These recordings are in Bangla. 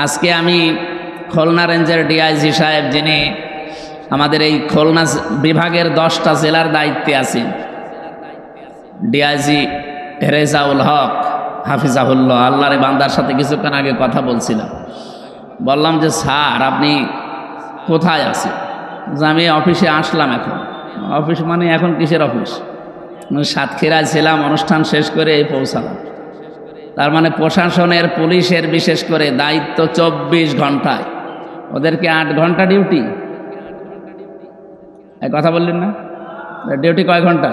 আজকে আমি খুলনা রেঞ্জের ডিআইজি সাহেব, যিনি আমাদের এই খুলনা বিভাগের 10টা জেলার দায়িত্বে আছেন, ডিআইজি রেজাউল হক হাফিজাহুল্লাহ, আল্লাহর বান্দার সাথে কিছুক্ষণ আগে কথা বলছিলাম। বললাম যে স্যার আপনি কোথায় আছেন? যে আমি অফিসে আসলাম। এখন অফিস মানে এখন কিসের অফিস? সাতক্ষীরায় ছিলাম, অনুষ্ঠান শেষ করে এই পৌঁছালাম। তার মানে প্রশাসনের, পুলিশের বিশেষ করে দায়িত্ব 24 ঘন্টায়, ওদেরকে 8 ঘন্টা ডিউটি। এক কথা বললেন না, ডিউটি কয় ঘন্টা?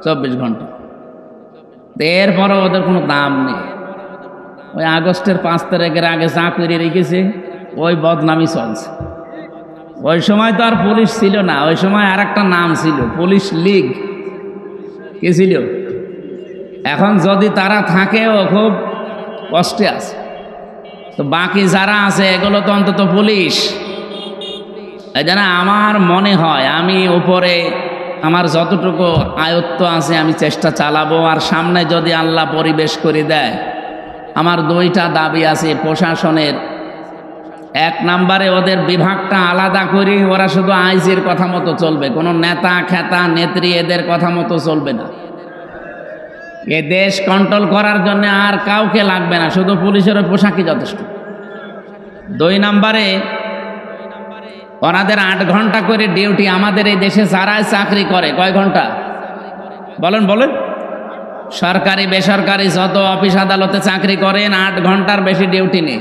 24 ঘন্টা। এরপরও ওদের কোনো দাম নেই। ওই আগস্টের 5 তারিখের আগে যা করে রেখেছে ওই বদনামি চলছে। ওই সময় তো আর পুলিশ ছিল না, ওই সময় আর একটা নাম ছিল, পুলিশ লীগ। কি ছিল? এখন যদি তারা থাকেও খুব কষ্টে আছে। তো বাকি যারা আছে এগুলো তো অন্তত পুলিশ। এই জন্য আমার মনে হয় আমি উপরে আমার যতটুকু আয়ত্ত আছে আমি চেষ্টা চালাবো। আর সামনে যদি আল্লাহ পরিবেশ করে দেয়, আমার 2টা দাবি আছে প্রশাসনের। 1 নম্বরে ওদের বিভাগটা আলাদা করি, ওরা শুধু আইজির কথা মতো চলবে, কোনো নেতা খেতা নেত্রী এদের কথা মতো চলবে না। এ দেশ কন্ট্রোল করার জন্য আর কাউকে লাগবে না, শুধু পুলিশের পোশাকই যথেষ্ট। 2 নম্বরে ওনাদের 8 ঘন্টা করে ডিউটি। আমাদের এই দেশে যারাই চাকরি করে কয় ঘন্টা বলেন? সরকারি বেসরকারি যত অফিস আদালতে চাকরি করেন 8 ঘন্টার বেশি ডিউটি নেই।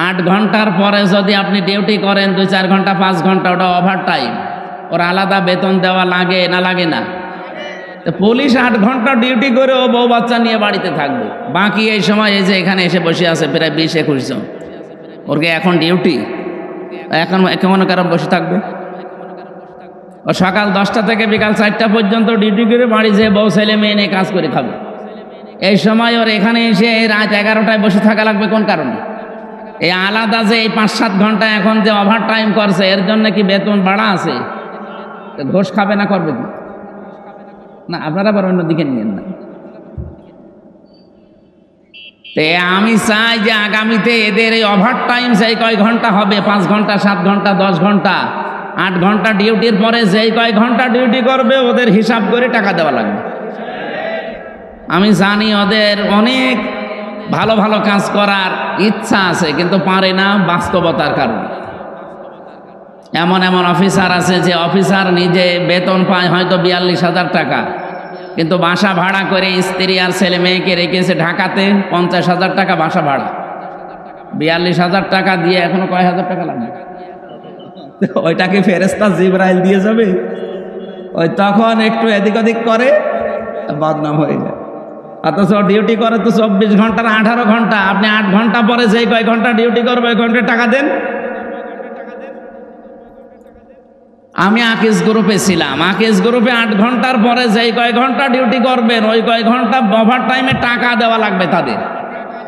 8 ঘন্টার পরে যদি আপনি ডিউটি করেন 2-4 ঘন্টা 5 ঘন্টা, ওটা ওভার টাইম। ওর আলাদা বেতন দেওয়া লাগে না? লাগে না? তো পুলিশ 8 ঘন্টা ডিউটি করে ও বউ বাচ্চা নিয়ে বাড়িতে থাকবে, বাকি এই সময় এই যে এখানে এসে বসে আছে প্রায় 20-21 জন, ওরকে এখন ডিউটি, এখন কেমন কারণ বসে থাকবে? ও সকাল 10টা থেকে বিকাল 4টা পর্যন্ত ডিউটি করে বাড়ি যেয়ে বউ ছেলে মেয়ে নিয়ে কাজ করে খাবে। এই সময় ওর এখানে এসে রাত 11টায় বসে থাকা লাগবে কোন কারণে? এই আলাদা যে এই 5-7 ঘন্টা এখন যে ওভার টাইম করছে, এর জন্য কি বেতন বাড়া আছে? ঘোষ খাবে না? করবে কি না? আপনারা আবার অন্যদিকে নিয়েন না। আমি চাই যে আগামীতে এদের এই ওভার টাইম যেই কয় ঘন্টা হবে, 5 ঘন্টা 7 ঘন্টা 10 ঘন্টা 8 ঘন্টা ডিউটির পরে যেই কয় ঘন্টা ডিউটি করবে ওদের হিসাব করে টাকা দেওয়া লাগবে। আমি জানি ওদের অনেক ভালো ভালো কাজ করার ইচ্ছা আছে, কিন্তু পারে না বাস্তবতার কারণে। এমন এমন অফিসার আছে যে অফিসার নিজে বেতন পায় হয়তো 42,000 টাকা, কিন্তু বাসা ভাড়া করে স্ত্রী আর ছেলে মেয়েকে রেখেছে ঢাকাতে, 50,000 টাকা বাসা ভাড়া। 42,000 টাকা দিয়ে এখনো কয় হাজার টাকা লাগবে? ওইটাকে ফেরেশতা জিবরাইল দিয়ে যাবে? ওই তখন একটু এদিক ওদিক করে বদনাম হয়ে যায়। অথচ ডিউটি করে তো 24 ঘন্টার 18 ঘন্টা। আপনি 8 ঘন্টা পরে যেই কয় ঘন্টা ডিউটি করবে ওই ঘন্টা টাকা দেন। আমি আকিজ গ্রুপে ছিলাম, আকিজ গ্রুপে 8 ঘন্টার পরে যেই কয় ঘন্টা ডিউটি করবেন ওই কয় ঘন্টা ওভার টাইমে টাকা দেওয়া লাগবে তাদের।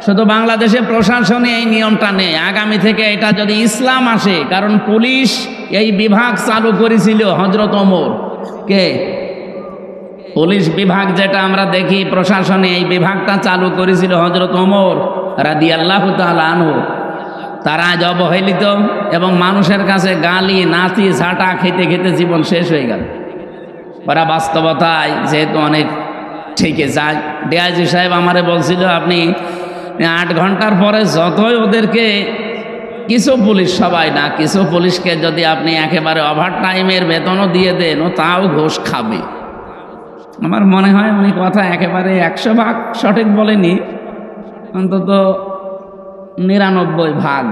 শুধু বাংলাদেশে প্রশাসনে এই নিয়মটা নেই, আগামী থেকে এটা যদি ইসলাম আসে, কারণ পুলিশ এই বিভাগ চালু করেছিল হযরত ওমর। কে? পুলিশ বিভাগ যেটা আমরা দেখি প্রশাসনে, এই বিভাগটা চালু করেছিল হযরত ওমর রাদিয়াল্লাহু তাআলা আনহু। তারা আজ অবহেলিত এবং মানুষের কাছে গালি নাচি ঝাঁটা খেতে খেতে জীবন শেষ হয়ে গেল। ওরা বাস্তবতায় যেহেতু অনেক ঠিকই যায়। ডিআইজি সাহেব আমারে বলছিল আপনি 8 ঘন্টার পরে যতই ওদেরকে, কিছু পুলিশ, সবাই না, কিছু পুলিশকে যদি আপনি একেবারে ওভার টাইমের বেতনও দিয়ে দেন ও তাও ঘোষ খাবে। আমার মনে হয় উনি কথা একেবারে 100% সঠিক বলেনি, অন্তত 99%।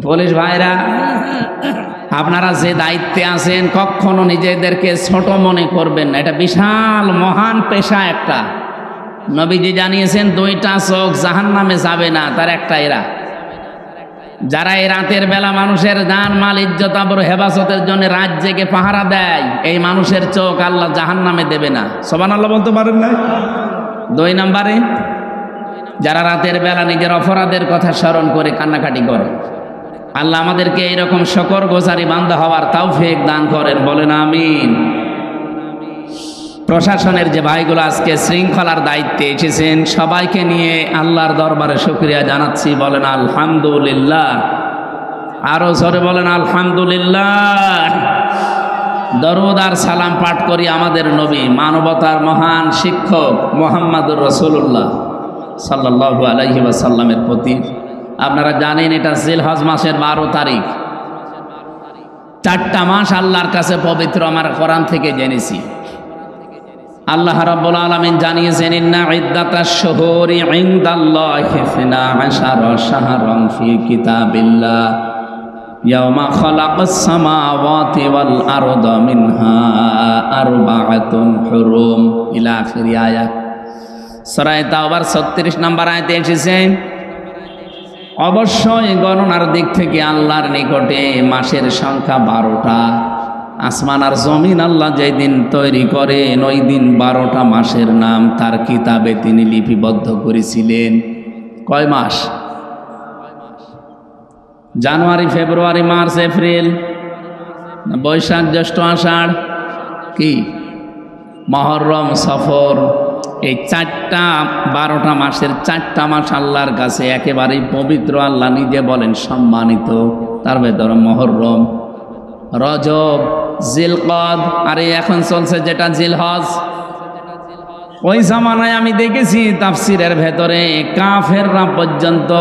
পুলিশ ভাইরা, আপনারা যে দায়িত্বে আছেন কখনো নিজেদেরকে ছোট মনে করবেন না। এটা বিশাল মহান পেশা একটা। নবীজি জানিয়েছেন 2টা চোখ জাহান্নামে যাবে না, তার একটা এরা। যারা এই রাতের বেলা মানুষের জান মাল ইজ্জত আবরু হেফাজতের জন্য রাত জেগে পাহারা দেয়, এই মানুষের চোখ আল্লাহ জাহান্নামে দেবে না। সুবহানাল্লাহ বলতে পারেন না? 2 নম্বরে যারা রাতের বেলা নিজের অপরাধের কথা স্মরণ করে কান্নাকাটি করে। আল্লাহ আমাদেরকে এইরকম শুকরগুজারি বান্দা হওয়ার তৌফিক দান করেন, বলেন আমিন। প্রশাসনের যে ভাইগুলো আজকে শৃঙ্খলার দায়িত্বে এসেছেন, সবাইকে নিয়ে আল্লাহর দরবারে শুকরিয়া জানাচ্ছি। বলেন আলহামদুলিল্লাহ। আরো জোরে বলেন আলহামদুলিল্লাহ। দরুদ আর সালাম পাঠ করি আমাদের নবী, মানবতার মহান শিক্ষক মুহাম্মদুর রাসূলুল্লাহ সাল্লাল্লাহু আলাইহি ওয়াসাল্লামের প্রতি। আপনারা জানেন এটা জিলহজ মাসের 12 তারিখ। 4টা মাস আল্লাহর কাছে পবিত্র, আমরা কোরআন থেকে জেনেছি। আল্লাহ রাব্বুল আলামিন জানিয়েছেন, ইন্না ইদ্দাতাশ শুহুরি ইনদাল্লাহি 12 শাহরান ফি কিতাবিল্লাহ ইয়াওমা খালাকাস সামাওয়াতি ওয়াল আরদা মিনহা আরবাআতুন হুরুম ইলা আখির আয়াত। সূরা তাওবার 36 নম্বর আয়াতে এসেছে, অবশ্যই গণনার দিক থেকে আল্লাহর নিকটে মাসের সংখ্যা 12টা। আসমান আর জমিন আল্লাহ যেই দিন তৈরি করেন ওই দিন 12টা মাসের নাম তার কিতাবে তিনি লিপিবদ্ধ করেছিলেন। কয় মাস? জানুয়ারি, ফেব্রুয়ারি, মার্চ, এপ্রিল, বৈশাখ, জ্যৈষ্ঠ, আষাঢ়, কি মুহররম, সফর। এই 12টা মাসের 4টা মাস আল্লাহর কাছে একেবারেই পবিত্র। আল্লাহ নিজে বলেন সম্মানিত। তার ভেতরে মুহররম, রজব, জিলকদ, আর এখন চলছে যেটা জিলহজ। ওই জামানায় আমি দেখেছি তাফসিরের ভেতরে কাফেররা পর্যন্ত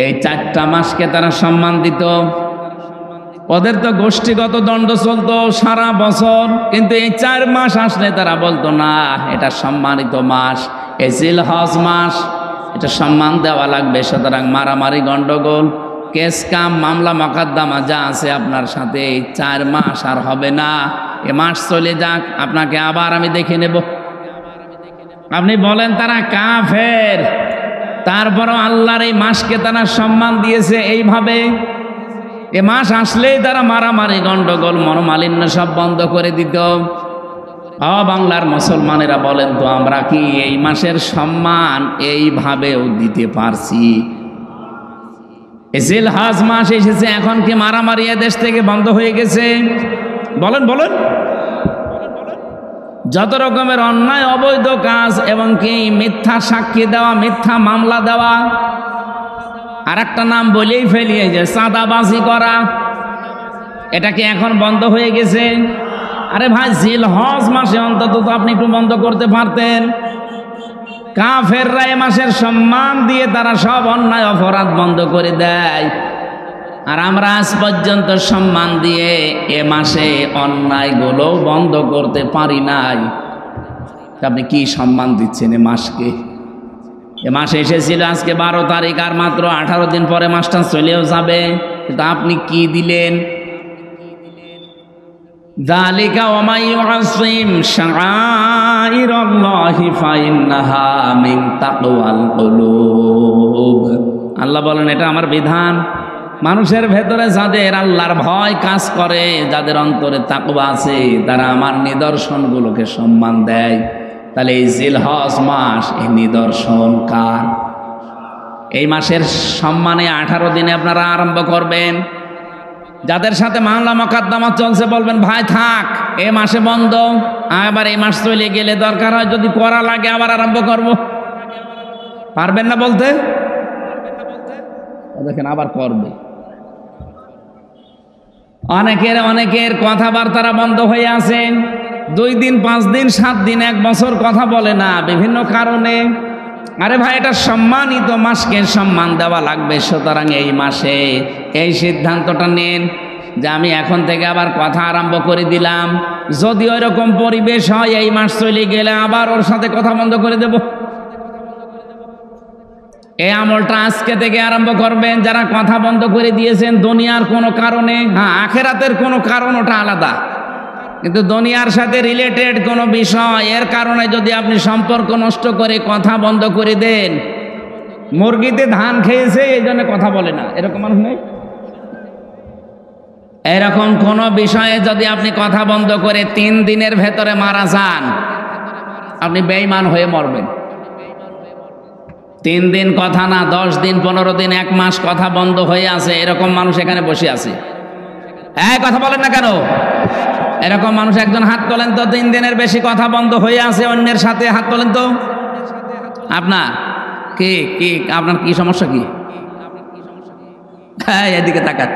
এই 4টা মাসকে তারা সম্মান দিত। ওদের তো গোষ্ঠীগত দ্বন্দ্ব চলতো সারা বছর, কিন্তু এই 4 মাস আসলে তারা বলতো না, এটা সম্মানিত মাস, এই জিলহজ মাস, এটা সম্মান দেওয়া লাগবে। সুতরাং মারামারি, গন্ডগোল, কেস কাম, মামলা মোকদ্দমা যা আছে আপনার সাথে এই 4 মাস আর হবে না। এ মাস চলে যাক, আপনাকে আবার আমি দেখে নেব। আপনি বলেন তারা কাফের, তারপরও আল্লাহর এই মাসকে তারা সম্মান দিয়েছে এইভাবে। এ মাস আসলেই তারা মারামারি, গন্ডগোল, মনোমালিন্য সব বন্ধ করে দিত। বাংলার মুসলমানেরা বলেন তো আমরা কি এই মাসের সম্মান এইভাবেও দিতে পারছি? জিলহজ মাস এসেছে, এখন কি মারামারি দেশ থেকে বন্ধ হয়ে গেছে? বলেন বলেন। যত রকমের অন্যায় অবৈধ কাজ এবং কি মিথ্যা সাক্ষী দেওয়া, মিথ্যা মামলা দেওয়া, আর একটা নাম বলেই ফেলিয়ে যে চাঁদাবাজি করা, এটা কি এখন বন্ধ হয়ে গেছে? আরে ভাই, জিলহজ মাসে অন্তত তো আপনি একটু বন্ধ করতে পারতেন। কাফেররা এ মাসের সম্মান দিয়ে তারা সব অন্যায় অপরাধ বন্ধ করে দেয়, আর আমরা আজ পর্যন্ত সম্মান দিয়ে এ মাসে অন্যায়গুলো বন্ধ করতে পারি নাই। আপনি কি সম্মান দিচ্ছেন এ মাসকে? এ মাসে এসেছিল আজকে 12 তারিখ, আর মাত্র 18 দিন পরে মাসটা চলেও যাবে, কিন্তু আপনি কি দিলেন? যালিকা ওয়া মান ইউআযযিম শাআইরাল্লাহি ফাইন্নাহা মিন তাকওয়াল কুলুব। আল্লাহ বলেন এটা আমার বিধান। মানুষের ভেতরে যাদের আল্লাহর ভয় কাজ করে, যাদের অন্তরে তাকওয়া আছে, তারা আমার নিদর্শনগুলোকে সম্মান দেয়। তাহলে এই জিলহজ মাস, এই নিদর্শন কার? এই মাসের সম্মানে 18 দিনে আপনারা আরম্ভ করবেন। যাদের সাথে মামলা মোকদ্দমা চলছে বলবেন ভাই থাক, এ মাসে বন্ধ, আবার এই মাস চলে গেলে দরকার হয় যদি করা লাগে আবার আরম্ভ করব। পারবেন না বলতে? দেখেন আবার করবে। অনেকের কথাবার্তারা বন্ধ হয়ে আছে, 2 দিন, 5 দিন, 7 দিন, 1 বছর কথা বলে না বিভিন্ন কারণে। আরে ভাই, এটা সম্মানিত মাসকে সম্মান দেওয়া লাগবে। সুতরাং এই মাসে এই সিদ্ধান্তটা নেন যে আমি এখন থেকে আবার কথা আরম্ভ করে দিলাম। যদি ওই রকম পরিবেশ হয় এই মাস চলে গেলে আবার ওর সাথে কথা বন্ধ করে দেব। এই আমলটা আজকে থেকে আরম্ভ করবেন যারা কথা বন্ধ করে দিয়েছেন দুনিয়ার কোনো কারণে। হ্যাঁ, আখেরাতের কোনো কারণ ওটা আলাদা, কিন্তু দুনিয়ার সাথে রিলেটেড কোনো বিষয় এর কারণে যদি আপনি সম্পর্ক নষ্ট করে কথা বন্ধ করে দেন, মুরগিতে ধান খেয়েছে এই জন্য কথা বলে না, এরকম মানুষ নেই? এরকম কোনো বিষয়ে যদি আপনি কথা বন্ধ করে 3 দিনের ভেতরে মারা যান, আপনি বেঈমান হয়ে মরবেন। 3 দিন কথা না, 10 দিন, 15 দিন, 1 মাস কথা বন্ধ হয়ে আছে, এরকম মানুষ এখানে বসে আছে। কথা বলেন না কেন? এরকম মানুষ একজন হাত তোলেন তো। 3 দিনের বেশি কথা বন্ধ হয়ে আছে অন্যের সাথে, হাত তোলেন তো। আপনার কি কি আপনার কি সমস্যা কি? হ্যাঁ, এদিকে তাকান।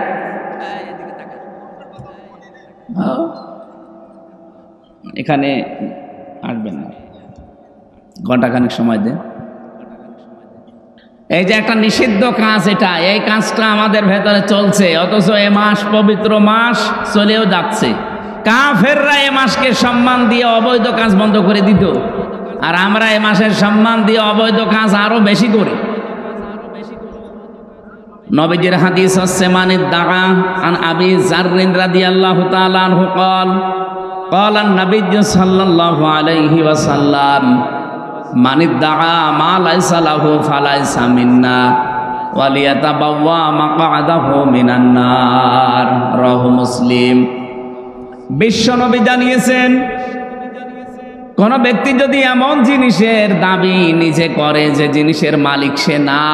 এখানে আসবেন না, ঘন্টাখানিক সময় দেন। এই যে একটা নিষিদ্ধ কাজ, এটা এই কাজটা আমাদের ভেতরে চলছে, অথচ এ মাস পবিত্র মাস চলেও যাচ্ছে। কাফেররা এ মাসকে সম্মান দিয়ে অবৈধ কাজ বন্ধ করে দিত, আর আমরা এ মাসের সম্মান দিয়ে অবৈধ কাজ আরো বেশি করি। নবীজির হাদিস হচ্ছে মানিদ দাআ আন আবি যাররিন রাদিয়াল্লাহু তাআলা আনহু قال قال النبي صلى الله عليه وسلم মানিদ দাআ মা লাইসা লাহু ফালাইসা মিন্না ওয়ালিয়াতাবাওয়া মাকআদাহু মিনান নার। রাহু মুসলিম। বিশ্ব নবী জানিয়েছেন, কোন ব্যক্তি যদি এমন জিনিসের দাবি নিজে করে যে জিনিসের মালিক সে না,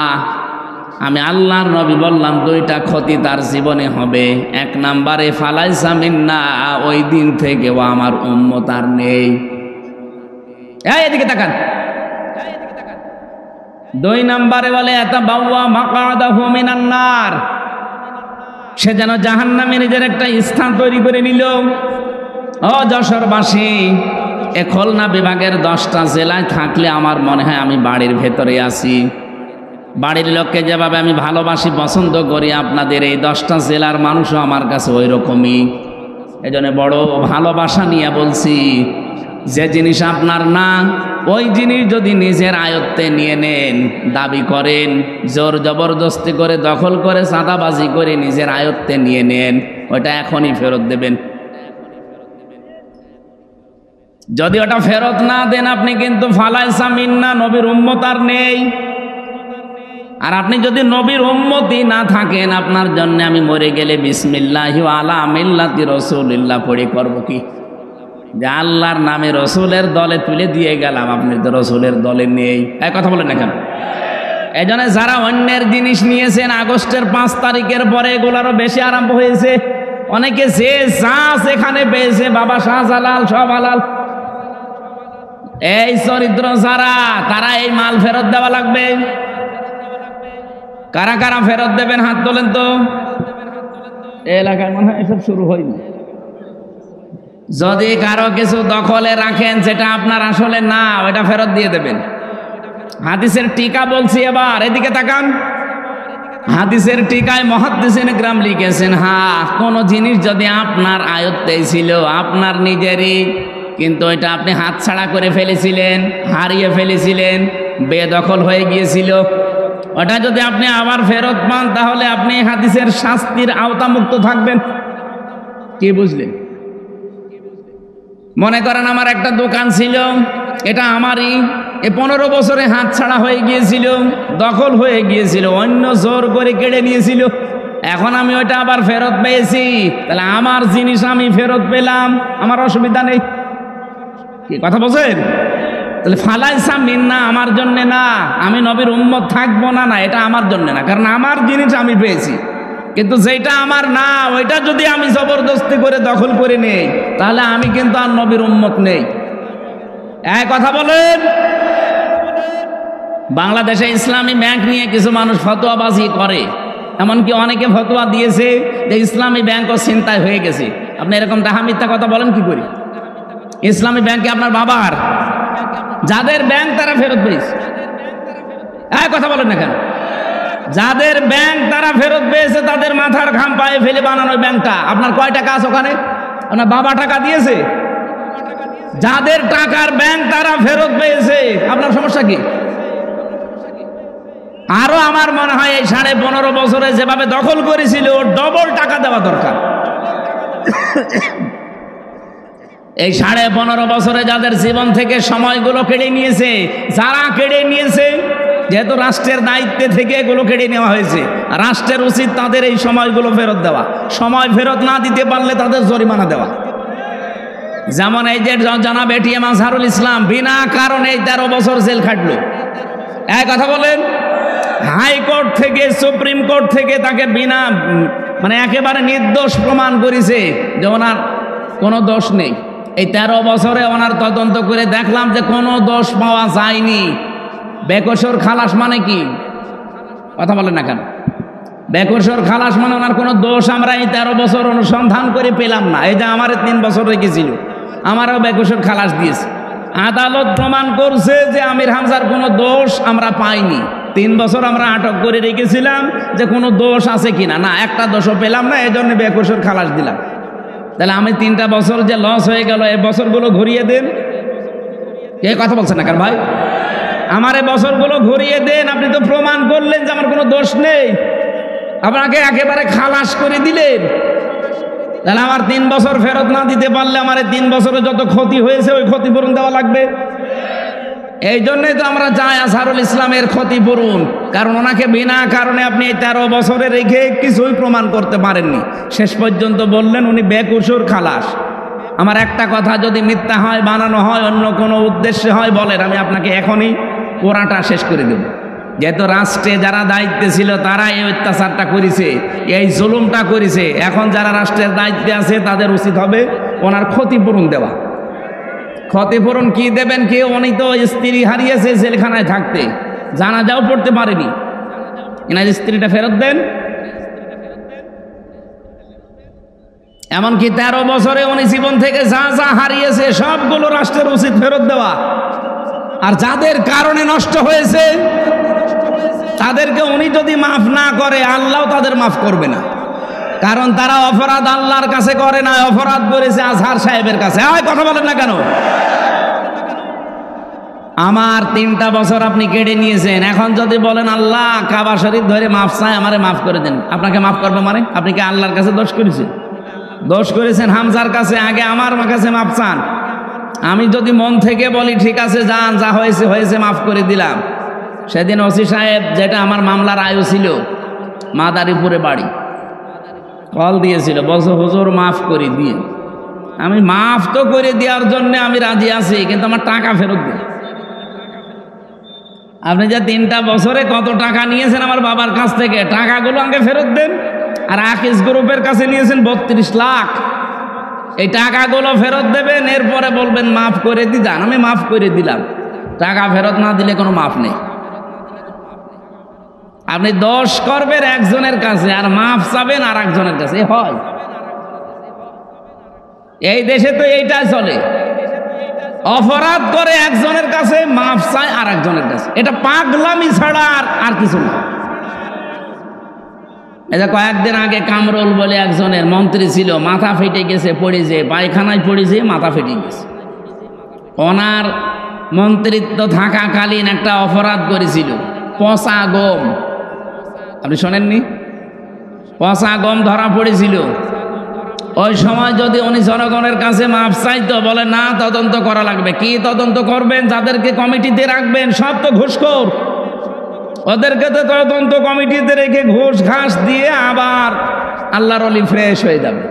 আমি আল্লাহর নবী বললাম 2টা ক্ষতি তার জীবনে হবে। 1 নম্বরে ফালাইসা মিন্না, ওই দিন থেকে ও আমার উম্মত আর নেই। এদিকে তাকান। 2 নম্বরে বলে ইয়াতাবাওয়া মাকআদাহু মিনান নার, সে যেন জাহান্নামে নিজের একটা স্থান তৈরি করে নিল। ও যশোরবাসী, এ খুলনা বিভাগের 10টা জেলায় থাকলে আমার মনে হয় আমি বাড়ির ভেতরে আছি। বাড়ির লোককে যেভাবে আমি ভালোবাসি, পছন্দ করি, আপনাদের এই 10টা জেলার মানুষও আমার কাছে ওই রকমই। এই জন্য বড় ভালোবাসা নিয়ে বলছি, যে জিনিস আপনার না, ওই জিনিস যদি নিজের আয়ত্তে নিয়ে নেন, দাবি করেন, জোর জবরদস্তি করে, দখল করে, চাঁদাবাজি করে নিজের আয়ত্তে নিয়ে নেন, ওটা এখনই ফেরত দেবেন। যদি ওটা ফেরত না দেন, আপনি কিন্তু ফালাইসা মিন্না, নবীর উম্মত আর নেই। আর আপনি যদি নবীর উম্মতি না থাকেন, আপনার জন্য আমি মরে গেলে বিসমিল্লাহি ওয়া আলা মিল্লাতি রাসূলিল্লাহ পড়ে করব কি? যে আল্লাহর নামে রসুলের দলে তুলে দিয়ে গেলাম, আপনি তো রসুলের দলে নেই। এই কথা বলেন না কেন? এই জন্য যারা অন্যের জিনিস নিয়েছেন, আগস্টের 5 তারিখের পরে এগুলোরও বেশি আরম্ভ হয়েছে। অনেকে যে যা সেখানে পেয়েছে, বাবা শাহজালাল সব হালাল। এই চরিত্র যারা, তারা এই মাল ফেরত দেওয়া লাগবে। কারা কারা ফেরত দেবেন হাত তোলেন তো। এই এলাকায় মনে হয় এসব শুরু হয়নি। যদি কারো কিছু দখলে রাখেন যেটা আপনার আসলে না, ওটা ফেরত দিয়ে দেবেন। হাদিসের টিকা বলছি এবার, এদিকে তাকান। হাদিসের টিকায় মুহাদ্দিসিনে কিরাম লিখেছেন, হ্যাঁ, কোন জিনিস যদি আপনার আয়ত্তে ছিল, আপনার নিজেরই, কিন্তু এটা আপনি হাতছাড়া করে ফেলেছিলেন, হারিয়ে ফেলেছিলেন, বেদখল হয়ে গিয়েছিল, ওটা যদি আপনি আবার ফেরত পান, তাহলে আপনি হাদিসের শাস্তির আওতামুক্ত থাকবেন। কি বুঝলেন? মনে করেন আমার একটা দোকান ছিল, এটা আমারই, 15 বছরে হাত ছাড়া হয়ে গিয়েছিল, দখল হয়ে গিয়েছিল, অন্য জোর করে কেড়ে নিয়েছিল। এখন আমি ওইটা আবার ফেরত পেয়েছি, তাহলে আমার জিনিস আমি ফেরত পেলাম, আমার অসুবিধা নেই। কি কথা বলছেন? তাহলে ফালাইসা মিন্না আমার জন্য না, আমি নবীর উম্মত থাকবো না, না, এটা আমার জন্য না, কারণ আমার জিনিস আমি পেয়েছি। কিন্তু যেটা আমার না, ওইটা যদি আমি জবরদস্তি করে দখল করে নেই, তাহলে আমি কিন্তু আর নবীর উম্মত নেই। এক কথা বলেন। বাংলাদেশে ইসলামী ব্যাংক নিয়ে কিছু মানুষ ফতোয়াবাজি করে, এমনকি অনেকে ফতোয়া দিয়েছে যে ইসলামী ব্যাংকও ছিনতাই হয়ে গেছে। আপনি এরকম ডাহা মিথ্যা কথা বলেন কি করি? ইসলামী ব্যাংকে আপনার বাবার, যাদের ব্যাংক তারা ফেরত পেয়েছে। এক কথা বলেন না কেন? যাদের ব্যাংক তারা ফেরত পেয়েছে, তাদের মাথার ঘাম পায়ে ফেলে বানানো ব্যাংকটা। আপনার কয় টাকা আছে ওখানে? আপনার বাবা টাকা দিয়েছে? যাদের টাকার ব্যাংক তারা ফেরত পেয়েছে, আপনার সমস্যা কি? আরো আমার মনে হয় এই 15.5 বছরে যেভাবে দখল করেছিল, ডবল টাকা দেওয়া দরকার। এই 15.5 বছরে যাদের জীবন থেকে সময়গুলো কেড়ে নিয়েছে, যারা কেড়ে নিয়েছে, যেহেতু রাষ্ট্রের দায়িত্বে থেকে এগুলো কেড়ে নেওয়া হয়েছে, রাষ্ট্রের উচিত তাদের এই সময়গুলো ফেরত দেওয়া। সময় ফেরত না দিতে পারলে তাদের জরিমানা দেওয়া। যেমন এই যে জনাব এটিএম আজহারুল ইসলাম বিনা কারণে 13 বছর জেল খাটলো। এক কথা বলেন। হাইকোর্ট থেকে, সুপ্রিম কোর্ট থেকে তাকে বিনা, মানে একেবারে নির্দোষ প্রমাণ করেছে যে ওনার কোনো দোষ নেই। এই 13 বছরে ওনার তদন্ত করে দেখলাম যে কোনো দোষ পাওয়া যায়নি। বেকসুর খালাস মানে কি? কথা বলেন না কেন? বেকসুর খালাস মানে ওনার কোনো দোষ আমরা এই 13 বছর অনুসন্ধান করে পেলাম না। এই যে আমার 3 বছর রেখেছিল, আমারও বেকসুর খালাস দিয়েছে। আদালত প্রমাণ করছে যে আমির হামজার কোনো দোষ আমরা পাইনি। 3 বছর আমরা আটক করে রেখেছিলাম যে কোনো দোষ আছে কিনা, না একটা দোষও পেলাম না, এই জন্য বেকসুর খালাস দিলাম। তাহলে আমি 3টা বছর যে লস হয়ে গেল, এই বছরগুলো ঘুরিয়ে দেন। কে কথা বলছেন না কেন ভাই? আমার এই বছরগুলো ঘুরিয়ে দেন। আপনি তো প্রমাণ করলেন যে আমার কোনো দোষ নেই, আপনাকে একেবারে খালাস করে দিলেন। তাহলে আমার 3 বছর ফেরত না দিতে পারলে আমার 3 বছরে যত ক্ষতি হয়েছে ওই ক্ষতিপূরণ দেওয়া লাগবে। এই জন্যই তো আমরা চাই আজহারুল ইসলামের ক্ষতিপূরণ, কারণ ওনাকে বিনা কারণে আপনি এই 13 বছরে রেখে কিছুই প্রমাণ করতে পারেননি। শেষ পর্যন্ত বললেন উনি বেকসুর খালাস। আমার একটা কথা যদি মিথ্যা হয়, বানানো হয়, অন্য কোনো উদ্দেশ্যে হয় বলেন, আমি আপনাকে এখনই পোড়াটা শেষ করে দেব। যেহেতু রাষ্ট্রে যারা দায়িত্বে ছিল তারা এই অত্যাচারটা করেছে, এই জুলুমটা করেছে, এখন যারা রাষ্ট্রের দায়িত্বে আছে তাদের উচিত হবে ওনার ক্ষতিপূরণ দেওয়া। ক্ষতিপূরণ কি দেবেন? কেউ উনি তো স্ত্রী হারিয়েছে জেলখানায় থাকতে, জানাজাও পড়তে পারেনি, এনার স্ত্রীটা ফেরত দেন। এমনকি 13 বছরে উনি জীবন থেকে যা যা হারিয়েছে সবগুলো রাষ্ট্রের উচিত ফেরত দেওয়া। আর যাদের কারণে নষ্ট হয়েছে তাদেরকে উনি যদি মাফ না করে, আল্লাহ তাদের মাফ করবে না, কারণ তারা অপরাধ আল্লাহর কাছে করে না, অপরাধ করেছে আজহার সাহেবের কাছে। কথা বলেন না কেন? আমার 3টা বছর আপনি কেড়ে নিয়েছেন, এখন যদি বলেন আল্লাহ কাবা শরীফ ধরে মাফ চাই, আমারে মাফ করে দেন, আপনাকে মাফ করবে মানে? আপনি কি আল্লাহর কাছে দোষ করেছেন? দোষ করেছেন হামজার কাছে, আগে আমার কাছে মাফ চান। আমি যদি মন থেকে বলি ঠিক আছে যান, যা হয়েছে হয়েছে, মাফ করে দিলাম। সেদিন ওসি সাহেব, যেটা আমার মামলার আয়ু ছিল, মাদারীপুরে বাড়ি, কল দিয়েছিল, বলছে হুজুর মাফ করে দিয়ে। আমি মাফ তো করে দেওয়ার জন্য আমি রাজি আছি, কিন্তু আমার টাকা ফেরত দিন। আপনি যে 3টা বছরে কত টাকা নিয়েছেন আমার বাবার কাছ থেকে, টাকাগুলো আগে ফেরত দেন। আর আকিস গ্রুপের কাছে নিয়েছেন 32 লাখ, এই টাকাগুলো ফেরত দেবেন, এরপরে বলবেন মাফ করে দি যান। আমি মাফ করে দিলাম, টাকা ফেরত না দিলে কোনো মাফ নেই। আপনি দোষ করবেন একজনের কাছে আর মাফ চাবেন আর একজনের কাছে, হয়? এই দেশে তো এইটাই চলে, অপরাধ করে একজনের কাছে, মাফ চায় আর একজনের কাছে। এটা পাগলামি ছাড়া আর কিছু না। এটা কয়েকদিন আগে কামরুল বলে একজনের মন্ত্রী ছিল, মাথা ফেটে গেছে, পড়েছে, পায়খানায় পড়েছে, মাথা ফেটে গেছে। ওনার মন্ত্রিত্ব থাকাকালীন একটা অপরাধ করেছিল, পচা গম। আপনি শোনেননি? পচা গম ধরা পড়েছিল। ওই সময় যদি উনি জনগণের কাছে মাফ চাইতো, বলে না তদন্ত করা লাগবে। কি তদন্ত করবেন? যাদেরকে কমিটিতে রাখবেন সব তো ঘুষখোর, ওদেরকে তো তদন্ত কমিটিতে রেখে ঘুষ ঘাস দিয়ে আবার আল্লাহর ওলি ফ্রেশ হয়ে যাবে।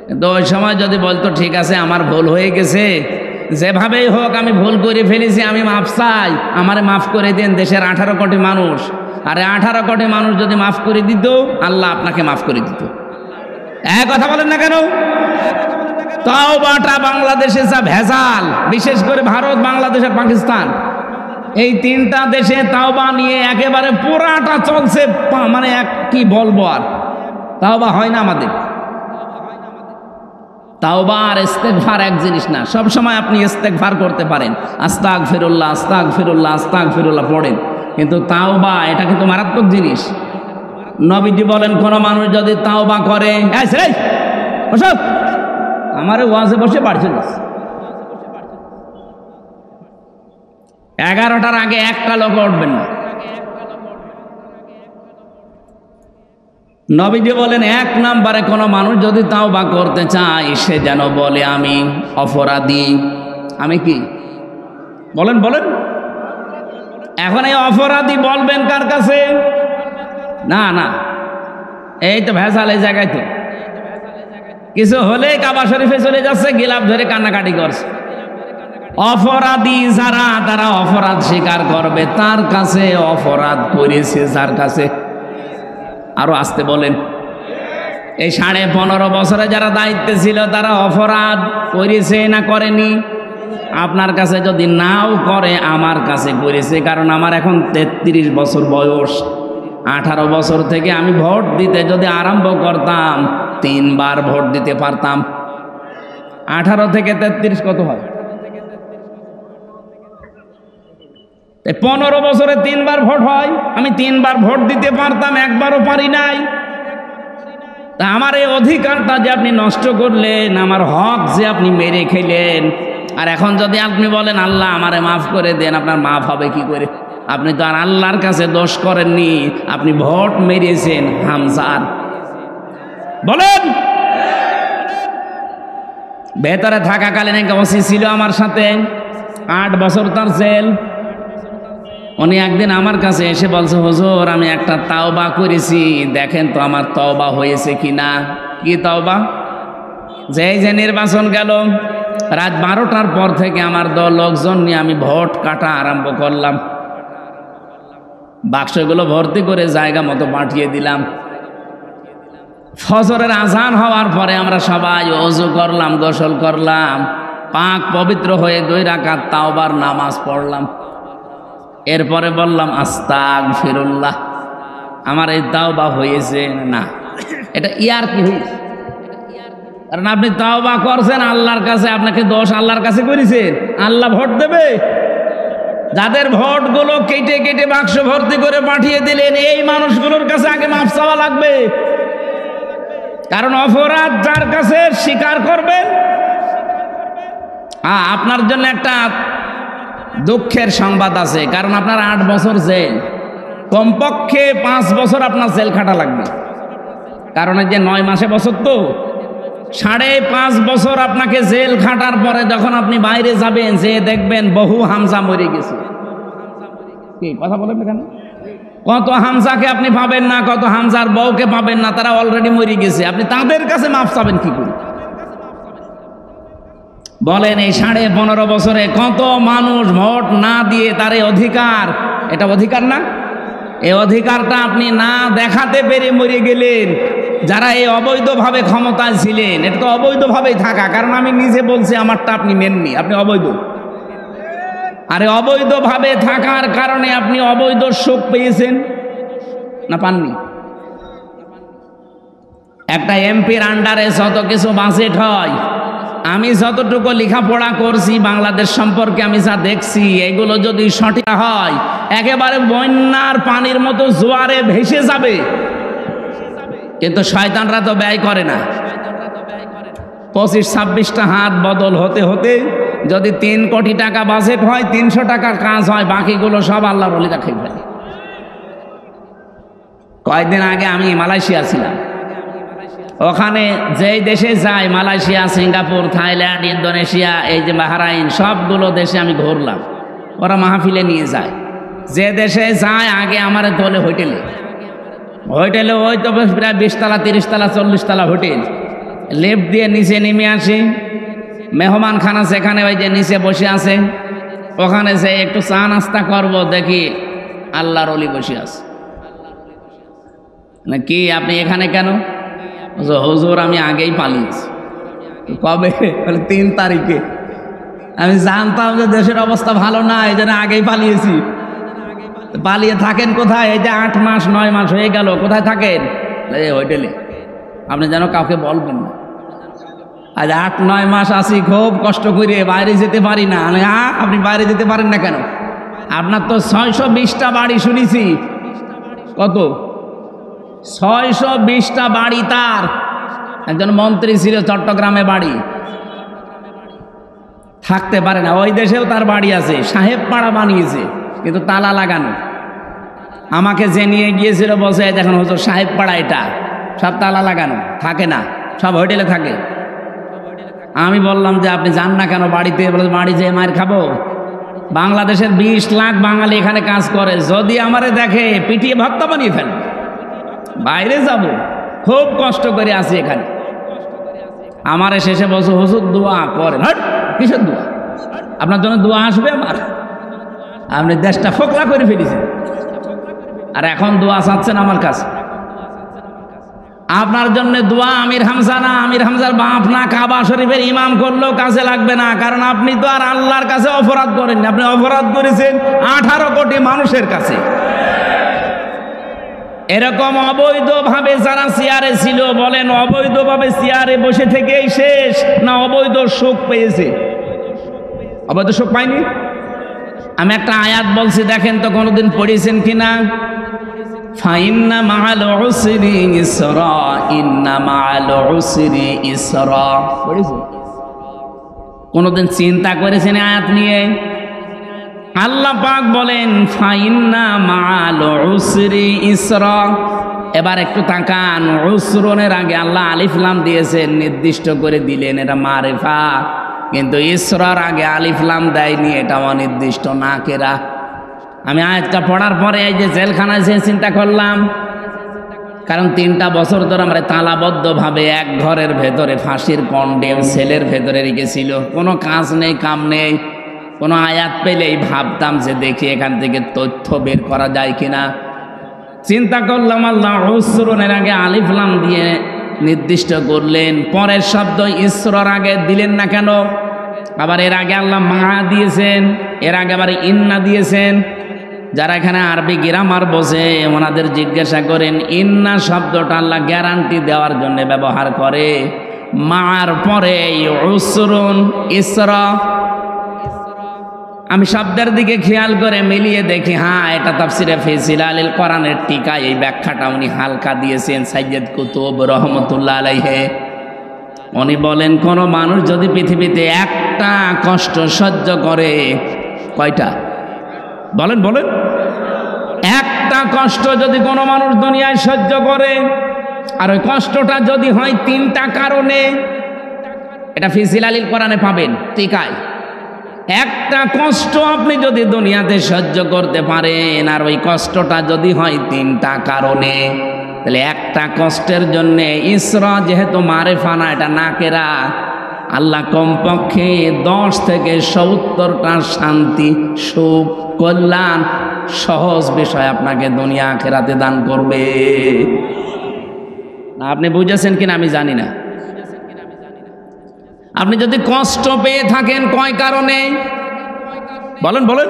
কিন্তু ওই সময় যদি বলতো ঠিক আছে আমার ভুল হয়ে গেছে, যেভাবেই হোক আমি ভুল করে ফেলেছি, আমি মাফ চাই, আমারে মাফ করে দেন, দেশের 18 কোটি মানুষ, আরে 18 কোটি মানুষ যদি মাফ করে দিত, আল্লাহ আপনাকে মাফ করে দিত। কথা বলেন না কেন? তাওবাটা বাংলাদেশে যা ভেজাল, বিশেষ করে ভারত, বাংলাদেশ আর পাকিস্তান, এই 3টা দেশে তাওবা নিয়ে একেবারে পুরাটা চলছে। মানে কি বলবো, আর তাওবা হয় না আমাদের। তাওবা আর ইস্তেগফার এক জিনিস না। সব সময় আপনি ইস্তেগফার করতে পারেন, আস্তাগফিরুল্লাহ আস্তাগফিরুল্লাহ আস্তাগফিরুল্লাহ পড়েন, কিন্তু তাওবা এটা কিন্তু মারাত্মক জিনিস। নবীজি বলেন কোন মানুষ যদি তাওবা করে, আমারে ওয়াজে বসে পারছিল 11টার আগে একটা লোক উঠবেন না। নবীজি বলেন 1 নম্বরে কোন মানুষ যদি তাওবা করতে চায়, সে যেন বলে আমি অপরাধী। আমি কি বলেন বলেন? এখন এই অপরাধী বলবেন কার কাছে? না না, এই তো ভেজাল এই জায়গায়। তো কিছু হলে কাবা শরীফে চলে যাচ্ছে, গিলাফ ধরে কান্নাকাটি করছে। অপরাধী যারা, তারা অপরাধ স্বীকার করবে, তার কাছে অপরাধ করেছে যার কাছে। আরো আসতে বলেন। এই 15.5 বছরে যারা দায়িত্বে ছিল তারা অপরাধ করেছে না করেনি? আপনার কাছে যদি নাও করে, আমার কাছে করেছে, কারণ আমার এখন 33 বছর বয়স। 18 বছর থেকে আমি ভোট দিতে যদি আরম্ভ করতাম 3 বার ভোট দিতে পারতাম। 18 থেকে 33 কত হয়? 15 বছরে 3 বার ভোট হয়। আমি 3 বার ভোট দিতে পারতাম, একবারও পারি নাই। তা আমার এই অধিকারটা যে আপনি নষ্ট করলেন, আমার হক যে আপনি মেরে খেলেন, আর এখন যদি আপনি বলেন আল্লাহ আমারে মাফ করে দেন, আপনার মাফ হবে কি করে? আপনি তো আর আল্লাহর কাছে দোষ করেননি, আপনি ভোট মেরেছেন হামজার। বলেন, ভেতরে থাকাকালীন এক ওসি ছিল আমার সাথে, 8 বছর তার জেল। উনি একদিন আমার কাছে এসে বলছে, হুজুর আমি একটা তাওবা করেছি, দেখেন তো আমার তওবা হয়েছে কিনা। কি তওবা? যে নির্বাচন গেল, রাত 12টার পর থেকে আমার দল লোকজন নিয়ে আমি ভোট কাটা আরম্ভ করলাম। বাক্সগুলো ভর্তি করে জায়গা মতো পাঠিয়ে দিলাম। ফজরের আজান হওয়ার পরে আমরা সবাই ওযু করলাম, গোসল করলাম, পাক পবিত্র হয়ে 2 রাকাত তাওবার নামাজ পড়লাম। এরপরে বললাম আস্তাগফিরুল্লাহ, আমার এই তাওবা হয়েছে না। এটা ইয়ার কি হয়েছে? কারণ আপনি তাওবা করছেন আল্লাহর কাছে, আপনাকে দোষ আল্লাহর কাছে করেছেন। আল্লাহ ভোট দেবে? যাদের ভোটগুলো কেটে কেটে বাক্স ভর্তি করে পাঠিয়ে দিলেন, এই মানুষগুলোর কাছে আগে মাফ চাওয়া লাগবে। কারণ অপরাধ যার কাছে স্বীকার করবেন। আপনার জন্য একটা দুঃখের সংবাদ আছে, কারণ আপনার 8 বছর জেল, কমপক্ষে 5 বছর আপনার জেল খাটা লাগবে। কারণ এই যে 9 মাসে বছর, তো 5.5 বছর আপনাকে জেল খাটার পরে যখন আপনি বাইরে যাবেন, যে দেখবেন বহু হামজা মরে গেছে। কি কথা বলেন কেন? কত হামজাকে আপনি পাবেন না, কত হামজার বউকে পাবেন না, তারা অলরেডি মরে গেছে। আপনি তাদের কাছে মাফ চাবেন কি করে? বলেন, এই 15.5 বছরে কত মানুষ ভোট না দিয়ে তার এই অধিকার, এটা অধিকার না? এই অধিকারটা আপনি না দেখাতে পেরে মরে গেলেন। যারা এই অবৈধভাবে ক্ষমতায় ছিলেন, এটা তো অবৈধভাবেই থাকা, কারণ আমি নিজে বলছি আমারটা আপনি মেননি, আপনি অবৈধ। আরে অবৈধভাবে থাকার কারণে আপনি অবৈধ সুখ পেয়েছেন না পাননি? একটা এমপির আন্ডারে যত কিছু বাজেট হয়, আমি যতটুকু লেখাপড়া করছি বাংলাদেশ সম্পর্কে আমি যা দেখছি, এগুলো যদি সঠিক হয় একেবারে বন্যার পানির মতো জোয়ারে ভেসে যাবে। কিন্তু শয়তানরা তো ব্যয় করে না। 25-26টা হাত বদল হতে হতে যদি 3 কোটি টাকা বাজেট হয়, 300 টাকার কাজ হয়, বাকিগুলো সব আল্লাহর ওলিরা খেয়ে ফেলে। কয়েকদিন আগে আমি মালয়েশিয়া ছিলাম। ওখানে যেই দেশে যাই, মালয়েশিয়া, সিঙ্গাপুর, থাইল্যান্ড, ইন্দোনেশিয়া, এই যে বাহরাইন, সবগুলো দেশে আমি ঘুরলাম। ওরা মাহফিলে নিয়ে যায়। যে দেশে যায় আগে আমার তোলে হোটেলে। হোটেলে ওই তো প্রায় 20 তলা, 30 তলা, 40 তলা হোটেল। লিফট দিয়ে নিচে নেমে আসি, মেহমানখানা সেখানে ওই যে নিচে বসে আছে, ওখানে যে একটু চা নাস্তা করবো, দেখি আল্লাহর ওলি বসে আছে। কি আপনি এখানে কেন? হুজুর আমি আগেই পালিয়েছি। কবে? 3 তারিখে। আমি জানতাম যে দেশের অবস্থা ভালো না, এই জন্য আগেই পালিয়েছি। পালিয়ে থাকেন কোথায়? এই যে 8 মাস 9 মাস হয়ে গেল, কোথায় থাকেন? এই হোটেলে। আপনি যেন কাউকে বলবেন না। আজ 8-9 মাস আছি, খুব কষ্ট করে, বাইরে যেতে পারি না। আপনি বাইরে যেতে পারেন না কেন? আপনার তো 620টা বাড়ি শুনেছি। কত? 620টা বাড়ি তার। একজন মন্ত্রী ছিল, চট্টগ্রামে বাড়ি, থাকতে পারে না। ওই দেশেও তার বাড়ি আছে, সাহেব পাড়া বানিয়েছে, কিন্তু তালা লাগানো। আমাকে যে নিয়ে গিয়েছিল বসে, দেখেন হুজুর সাহেব পাড়া, এটা সব তালা লাগানো, থাকে না, সব হোটেলে থাকে। আমি বললাম যে আপনি যান না কেন বাড়িতে? বলে বাড়ি যেয়ে মার খাবো। বাংলাদেশের 20 লাখ বাঙালি এখানে কাজ করে, যদি আমারে দেখে পিটিয়ে ভর্তা বানিয়ে ফেলে। বাইরে যাব, খুব কষ্ট করে আসি এখানে। আমারে শেষে বলছে হুজুর দোয়া করেন। হট, কিসের দোয়া? আপনার জন্য দোয়া আসবে আমার? আপনি দেশটা ফোকলা করে ফেলেছেন, আর এখন দোয়া চাচ্ছেন আমার কাছে। আপনার জন্য দোয়া আমির হামজা না, আমির হামজার বাপ না, কাবা শরীফের ইমাম করলেও কাজে লাগবে না, কারণ আপনি তো আর আল্লাহর কাছে অপরাধ করেননি, আপনি অপরাধ করেছেন 18 কোটি মানুষের কাছে। এরকম অবৈধভাবে যারা চেয়ারে ছিল, বলেন অবৈধভাবে চেয়ারে বসে থেকেই শেষ না অবৈধ সুখ পেয়েছে? অবৈধ সুখ পাইনি। আমি একটা আয়াত বলছি, দেখেন তো কোনোদিন পড়েছেন কিনা? ফাইন্না মাআল উসরি ইসরা, ইন্না মাআল উসরি ইসরা। পড়েছেন? কোনোদিন চিন্তা করেছেন আয়াত নিয়ে? আল্লাহ পাক বলেন ফাইন্না মাআল উসরি ইসরা। এবার একটু তাকান, উসরনের আগে আল্লাহ আলিফ লাম দিয়েছেন, নির্দিষ্ট করে দিলেন, এটা মারিফা। কিন্তু ইসরার আগে আলিফ লাম দেয়নি, এটা অনির্দিষ্ট নাকেরা। আমি আয়াতটা পড়ার পরে এই যে জেলখানায় যে চিন্তা করলাম, কারণ 3টা বছর ধরে আমরা তালাবদ্ধভাবে এক ঘরের ভেতরে ফাঁসির কন্ডেম সেলের ভেতরে রেখেছিল, কোনো কাজ নেই, কাম নেই। কোনো আয়াত পেলেই ভাবতাম যে দেখি এখান থেকে তথ্য বের করা যায় কিনা। চিন্তা করলাম আল্লাহ উসরনের আগে আলিফ লাম দিয়ে নির্দিষ্ট করলেন, পরের শব্দ ইসরার আগে দিলেন না কেন? আবার এর আগে আল্লাহ মা দিয়েছেন, এর আগে আবার ইন্না দিয়েছেন। যারা এখানে আরবি গ্রামার বোঝে ওনাদের জিজ্ঞাসা করেন, ইন্না শব্দটা আল্লাহ গ্যারান্টি দেওয়ার জন্য ব্যবহার করে, মার পরে উসরুন ইসরা। আমি শব্দের দিকে খেয়াল করে মিলিয়ে দেখি, হ্যাঁ এটা তাফসিরে ফি জিলালিল কোরআনের টিকা, এই ব্যাখ্যাটা উনি হালকা দিয়েছেন সাইয়্যিদ কুতুব রহমতুল্লাহ আলাইহি। উনি বলেন কোন মানুষ যদি পৃথিবীতে একটা কষ্ট সহ্য করে, কয়টা? বলেন বলেন। একটা কষ্ট যদি কোনো মানুষ দুনিয়ায় সহ্য করে, আর ওই কষ্টটা যদি হয় 3টা কারণে, এটা ফি জিলালিল কোরআনে পাবেন টিকায়। একটা কষ্ট আপনি যদি দুনিয়াতে সহ্য করতে পারেন, আর ওই কষ্টটা যদি হয় 3টা কারণে, তাহলে একটা কষ্টের জন্যে ইসরা যেহেতু মারেফা না, এটা নাকেরা, আল্লাহ কমপক্ষে 10 থেকে 70টা শান্তি, সুখ, কল্যাণ, সহজ বিষয় আপনাকে দুনিয়া আখিরাতে দান করবে। আপনি বুঝেছেন কিনা আমি জানি না। আপনি যদি কষ্ট পেয়ে থাকেন কয় কারণে? বলেন বলেন।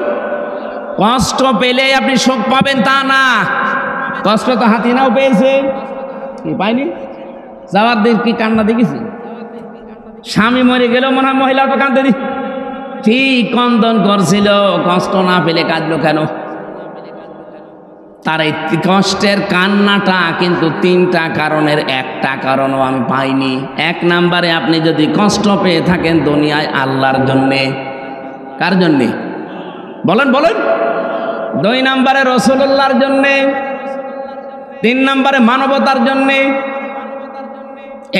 কষ্ট পেলে আপনি সুখ পাবেন তা না। কষ্ট তো হাতিনাও পেয়েছে, কি পাইনি? যাওয়ার দিন কি কান্না দেখেছি? স্বামী মরে গেলেও মনে হয় মহিলা তো কাঁদতে দি, ঠিক কন্দন করছিল, কষ্ট না পেলে কাঁদলো কেন? তার এই কষ্টের কান্নাটা কিন্তু 3টা কারণের একটা কারণও আমি পাইনি। 1 নম্বরে আপনি যদি কষ্ট পেয়ে থাকেন দুনিয়ায় আল্লাহর জন্যে, কার জন্যে? বলেন বলেন। 2 নম্বরে রাসূলুল্লাহর জন্যে, 3 নম্বরে মানবতার জন্যে।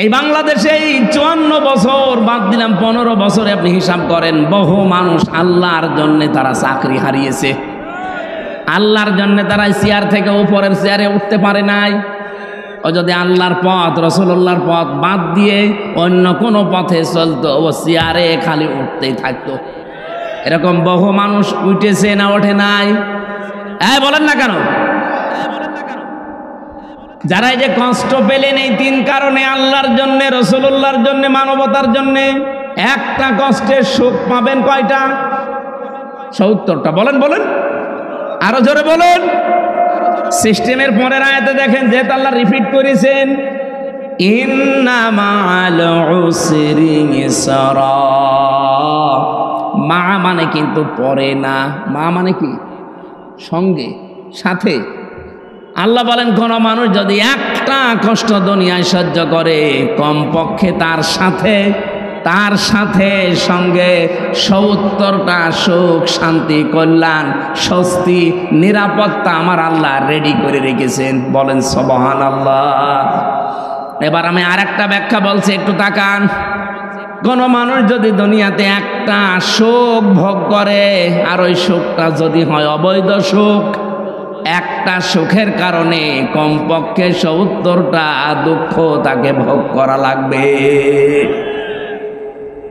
এই বাংলাদেশে 54 বছর বাদ দিলাম, 15 বছরে আপনি হিসাব করেন, বহু মানুষ আল্লাহর জন্যে তারা চাকরি হারিয়েছে, আল্লাহর জন্য তারা চেয়ার থেকে উপরের চেয়ারে উঠতে পারে নাই। ও যদি আল্লাহর পথ রাসূলুল্লাহর পথ বাদ দিয়ে অন্য কোনো পথে চলতো, ও চেয়ারে খালি উঠতেই থাকতো। এরকম বহু মানুষ উঠেছে না ওঠে নাই? বলেন না কেন? যারা এই যে কষ্ট পেলেন এই 3 কারণে, আল্লাহর জন্যে, রাসূলুল্লাহর জন্যে, মানবতার জন্যে, একটা কষ্টের সুখ পাবেন কয়টা? 70টা। বলেন বলেন, আরো জোরে বলুন। সিস্টেমের পরের আয়াতে দেখেন, যেহেতু আল্লাহ রিপিট করেছেন, ইন্না মাআল উসরি ইসরা। মা মানে কিন্তু পরে না, মা মানে কি? সঙ্গে, সাথে। আল্লাহ বলেন কোন মানুষ যদি একটা কষ্ট দুনিয়ায় সহ্য করে, কমপক্ষে তার সাথে সঙ্গে 70টা সুখ, শান্তি, কল্যাণ, স্বস্তি, নিরাপত্তা আমার আল্লাহ রেডি করে রেখেছেন। বলেন সুবহানাল্লাহ। এবার আমি আরেকটা ব্যাখ্যা বলছি, একটু তাকান। কোন মানুষ যদি দুনিয়াতে একটা সুখ ভোগ করে, আর ওই সুখটা যদি হয় অবৈধ সুখ, একটা সুখের কারণে কমপক্ষে 70টা দুঃখ তাকে ভোগ করা লাগবে।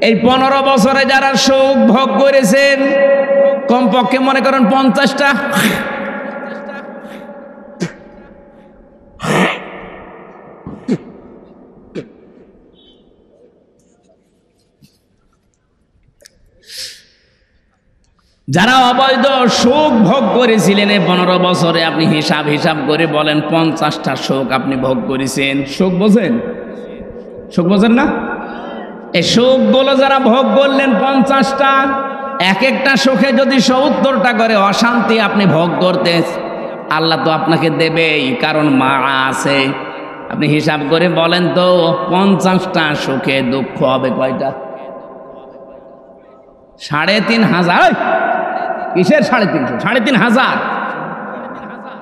এই 15 বছরে যারা সুখ ভোগ করেছেন, কমপক্ষে মনে করেন 50টা। যারা অবৈধ সুখ ভোগ করেছিলেন এই 15 বছরে, আপনি হিসাব করে বলেন 50টা সুখ আপনি ভোগ করেছেন। সুখ বোঝেন? সুখ বোঝেন না? এই সুখগুলো যারা ভোগ করলেন 50টা, এক একটা সুখে যদি 70টা করে অশান্তি আপনি ভোগ করতে, আল্লাহ তো আপনাকে দেবেই, কারণ মা আছে। আপনি হিসাব করে বলেন তো 50টা সুখে দুঃখ হবে কয়টা? 3,500। কিসের 350? 3,500।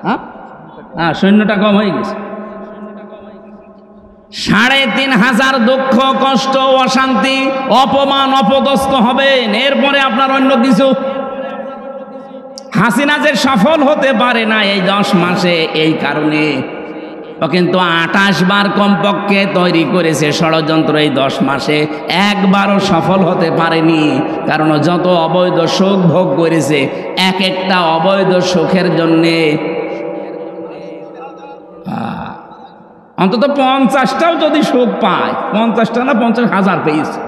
হ্যাঁ, সৈন্যটা কম হয়ে গেছে। 3,500 দুঃখ, কষ্ট, অশান্তি, অপমান, অপদস্থ হবেন। এরপরে আপনার অন্য কিছু। হাসিনা যে সফল হতে পারে না এই 10 মাসে, এই কারণে ও কিন্তু 28 বার কমপক্ষে তৈরি করেছে ষড়যন্ত্র। এই 10 মাসে একবারও সফল হতে পারেনি, কারণ যত অবৈধ সুখ ভোগ করেছে, এক একটা অবৈধ সুখের জন্যে অন্তত 50টাও যদি সুখ পায়, 50টা না 50,000 পেয়েছে,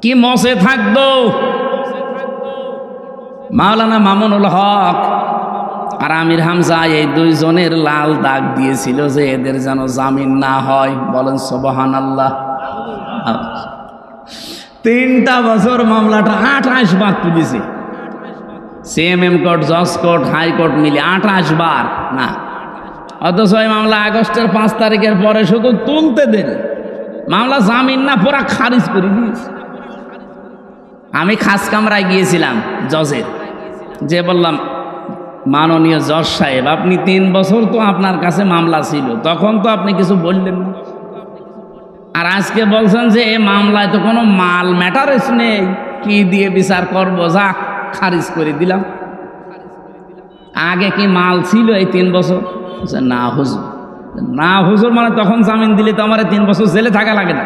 কি মসে থাকতো। মাওলানা মামুনুল হক আর আমির হামজা এই দুইজনের লাল দাগ দিয়েছিল যে এদের যেন জামিন না হয়। বলেন সুবহানাল্লাহ। 3টা বছর মামলাটা 28 বার তুলেছে। সিএমএম কোর্ট, জজ কোর্ট, হাইকোর্ট মিলে 28 বার না। অথচ এই মামলা আগস্টের 5 তারিখের পরে শুধু তুলতে দেন, মামলা জামিন না পুরা খারিজ করে দিয়েছে। আমি খাস কামরায় গিয়েছিলাম জজের, যে বললাম, মাননীয় জজ সাহেব, আপনি 3 বছর তো আপনার কাছে মামলা ছিল, তখন তো আপনি কিছু বললেন না, আর আজকে বলছেন যে এই মামলায় তো কোনো মাল ম্যাটারেস নেই, কি দিয়ে বিচার করবো, যা খারিজ করে দিলাম। আগে কি মাল ছিল এই 3 বছর? না হুজুর। না হুজুর মানে তখন জামিন দিলে তো আমার 3 বছর জেলে থাকা লাগে না।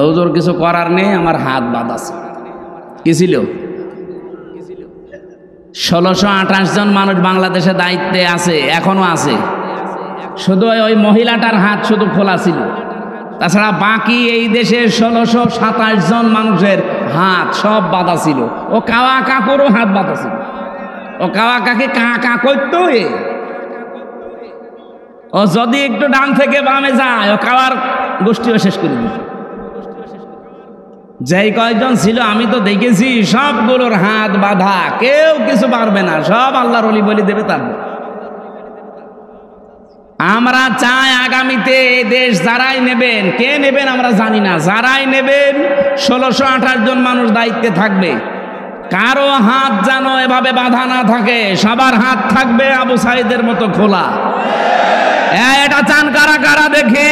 হুজুর কিছু করার নেই, আমার হাত বাঁধা আছে। কি ছিল? 1628 জন মানুষ বাংলাদেশে দায়িত্বে আছে, এখনো আছে। শুধু ওই মহিলাটার হাত শুধু খোলা ছিল, তাছাড়া বাকি এই দেশের 1627 জন মানুষের হাত সব বাঁধা ছিল। ও কাওয়া কাকুরও হাত বাঁধা ছিল। ও কাওয়া কাকে কা করতো, ও যদি একটু ডান থেকে বামে যায়, ও কাওয়ার গোষ্ঠীও শেষ করে দিত। যেই কয়জন ছিল আমি তো দেখেছি, সবগুলোর হাত বাঁধা, কেউ কিছু পারবে না, সব আল্লাহর ওলি বলি দেবে। তার আমরা চাই আগামীতে এই দেশ যারাই নেবেন, কে নেবেন আমরা জানি না, যারাই নেবেন 1628 জন মানুষ দায়িত্বে থাকবে। কারো হাত যেন এভাবে বাঁধা না থাকে, সবার হাত থাকবে আবু সাইদের মতো খোলা। এটা চান কারা কারা দেখে?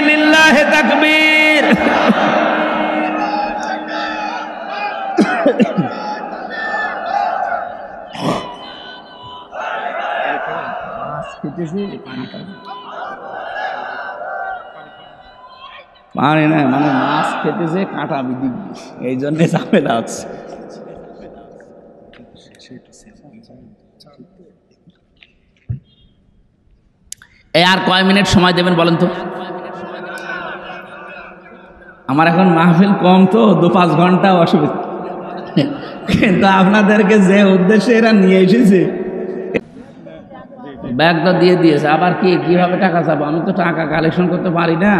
লিল্লাহে তাকবীর। পানি না, মানে মাছ খেতেছে, কাঁটা বিধি, এই জন্য ঝামেলা হচ্ছে। এই আর কয় মিনিট সময় দেবেন বলেন তো? আমার এখন মাহফিল কম তো, 2-5 ঘন্টা অসুবিধা, কিন্তু আপনাদেরকে যে উদ্দেশ্যে এরা নিয়ে এসেছে, ব্যাগটা দিয়ে দিয়েছে। আবার কিভাবে টাকা চাবো? আমি তো টাকা কালেকশন করতে পারি না।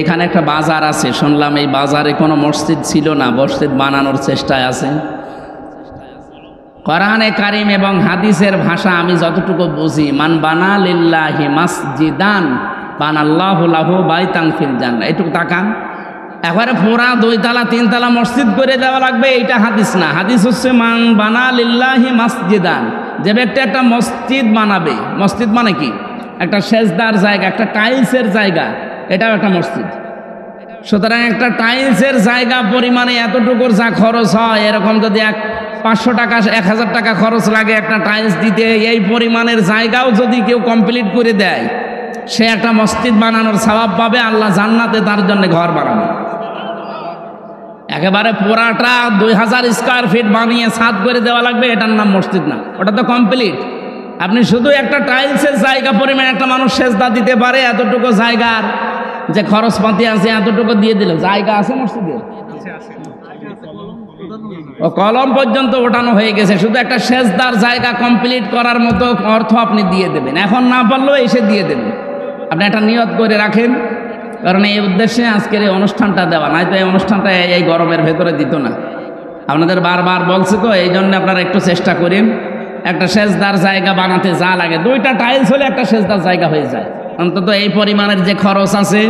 এখানে একটা বাজার আছে, শুনলাম এই বাজারে কোনো মসজিদ ছিল না, মসজিদ বানানোর চেষ্টায় আছে। কোরআনে কারিম এবং হাদিসের ভাষা আমি যতটুকু বুঝি, মান বানা লিল্লাহি মাসজিদান বানাল্লাহু লাহু বাইতান ফিল জান্নাহ। এটুকু তাকান, একবারে পুরা 2 তলা 3 তলা মসজিদ করে দেওয়া লাগবে, এইটা হাদিস না। হাদিস হচ্ছে মান বানা লিল্লাহি মাসজিদান, যে ব্যক্তি একটা মসজিদ বানাবে। মসজিদ মানে কি? একটা সেজদার জায়গা, একটা টাইলসের জায়গা, এটাও একটা মসজিদ। সুতরাং একটা টাইলসের জায়গা পরিমাণে এতটুকুর যা খরচ হয়, এরকম যদি 500 টাকা 1000 টাকা খরচ লাগে একটা টাইলস দিতে, এই পরিমাণের জায়গাও যদি কেউ কমপ্লিট করে দেয়, সে একটা মসজিদ বানানোর সওয়াব পাবে। আল্লাহ জান্নাতে তার জন্য ঘর বানাবে। একেবারে পুরাটা 2000 স্কয়ার ফিট বানিয়ে ছাদ করে দেওয়া লাগবে, এটার নাম মসজিদ না, ওটা তো কমপ্লিট। আপনি শুধু একটা টাইলসের জায়গা পরিমাণ একটা মানুষ সেজদা দিতে পারে, এতটুকু জায়গার যে খরচপাতি আছে এতটুকু দিয়ে দিল, জায়গা আছে মসজিদে? ও কলম পর্যন্ত ওঠানো হয়ে গেছে, শুধু একটা সেজদার জায়গা কমপ্লিট করার মতো অর্থ আপনি দিয়ে দেবেন। এখন না পারলেও এসে দিয়ে দেবেন। আপনি একটা নিয়ত করে রাখেন, কারণ এই উদ্দেশ্যে আজকের এই অনুষ্ঠানটা দেওয়া, নয়তো এই অনুষ্ঠানটা এই গরমের ভেতরে দিত না। আপনাদের বারবার বলছি তো, এই জন্য আপনারা একটু চেষ্টা করেন। একটা সেজদার জায়গা বানাতে যা লাগে, 2টা টাইলস হলে একটা সেজদার জায়গা হয়ে যায়। অন্তত এই পরিমাণের যে খরচ আছে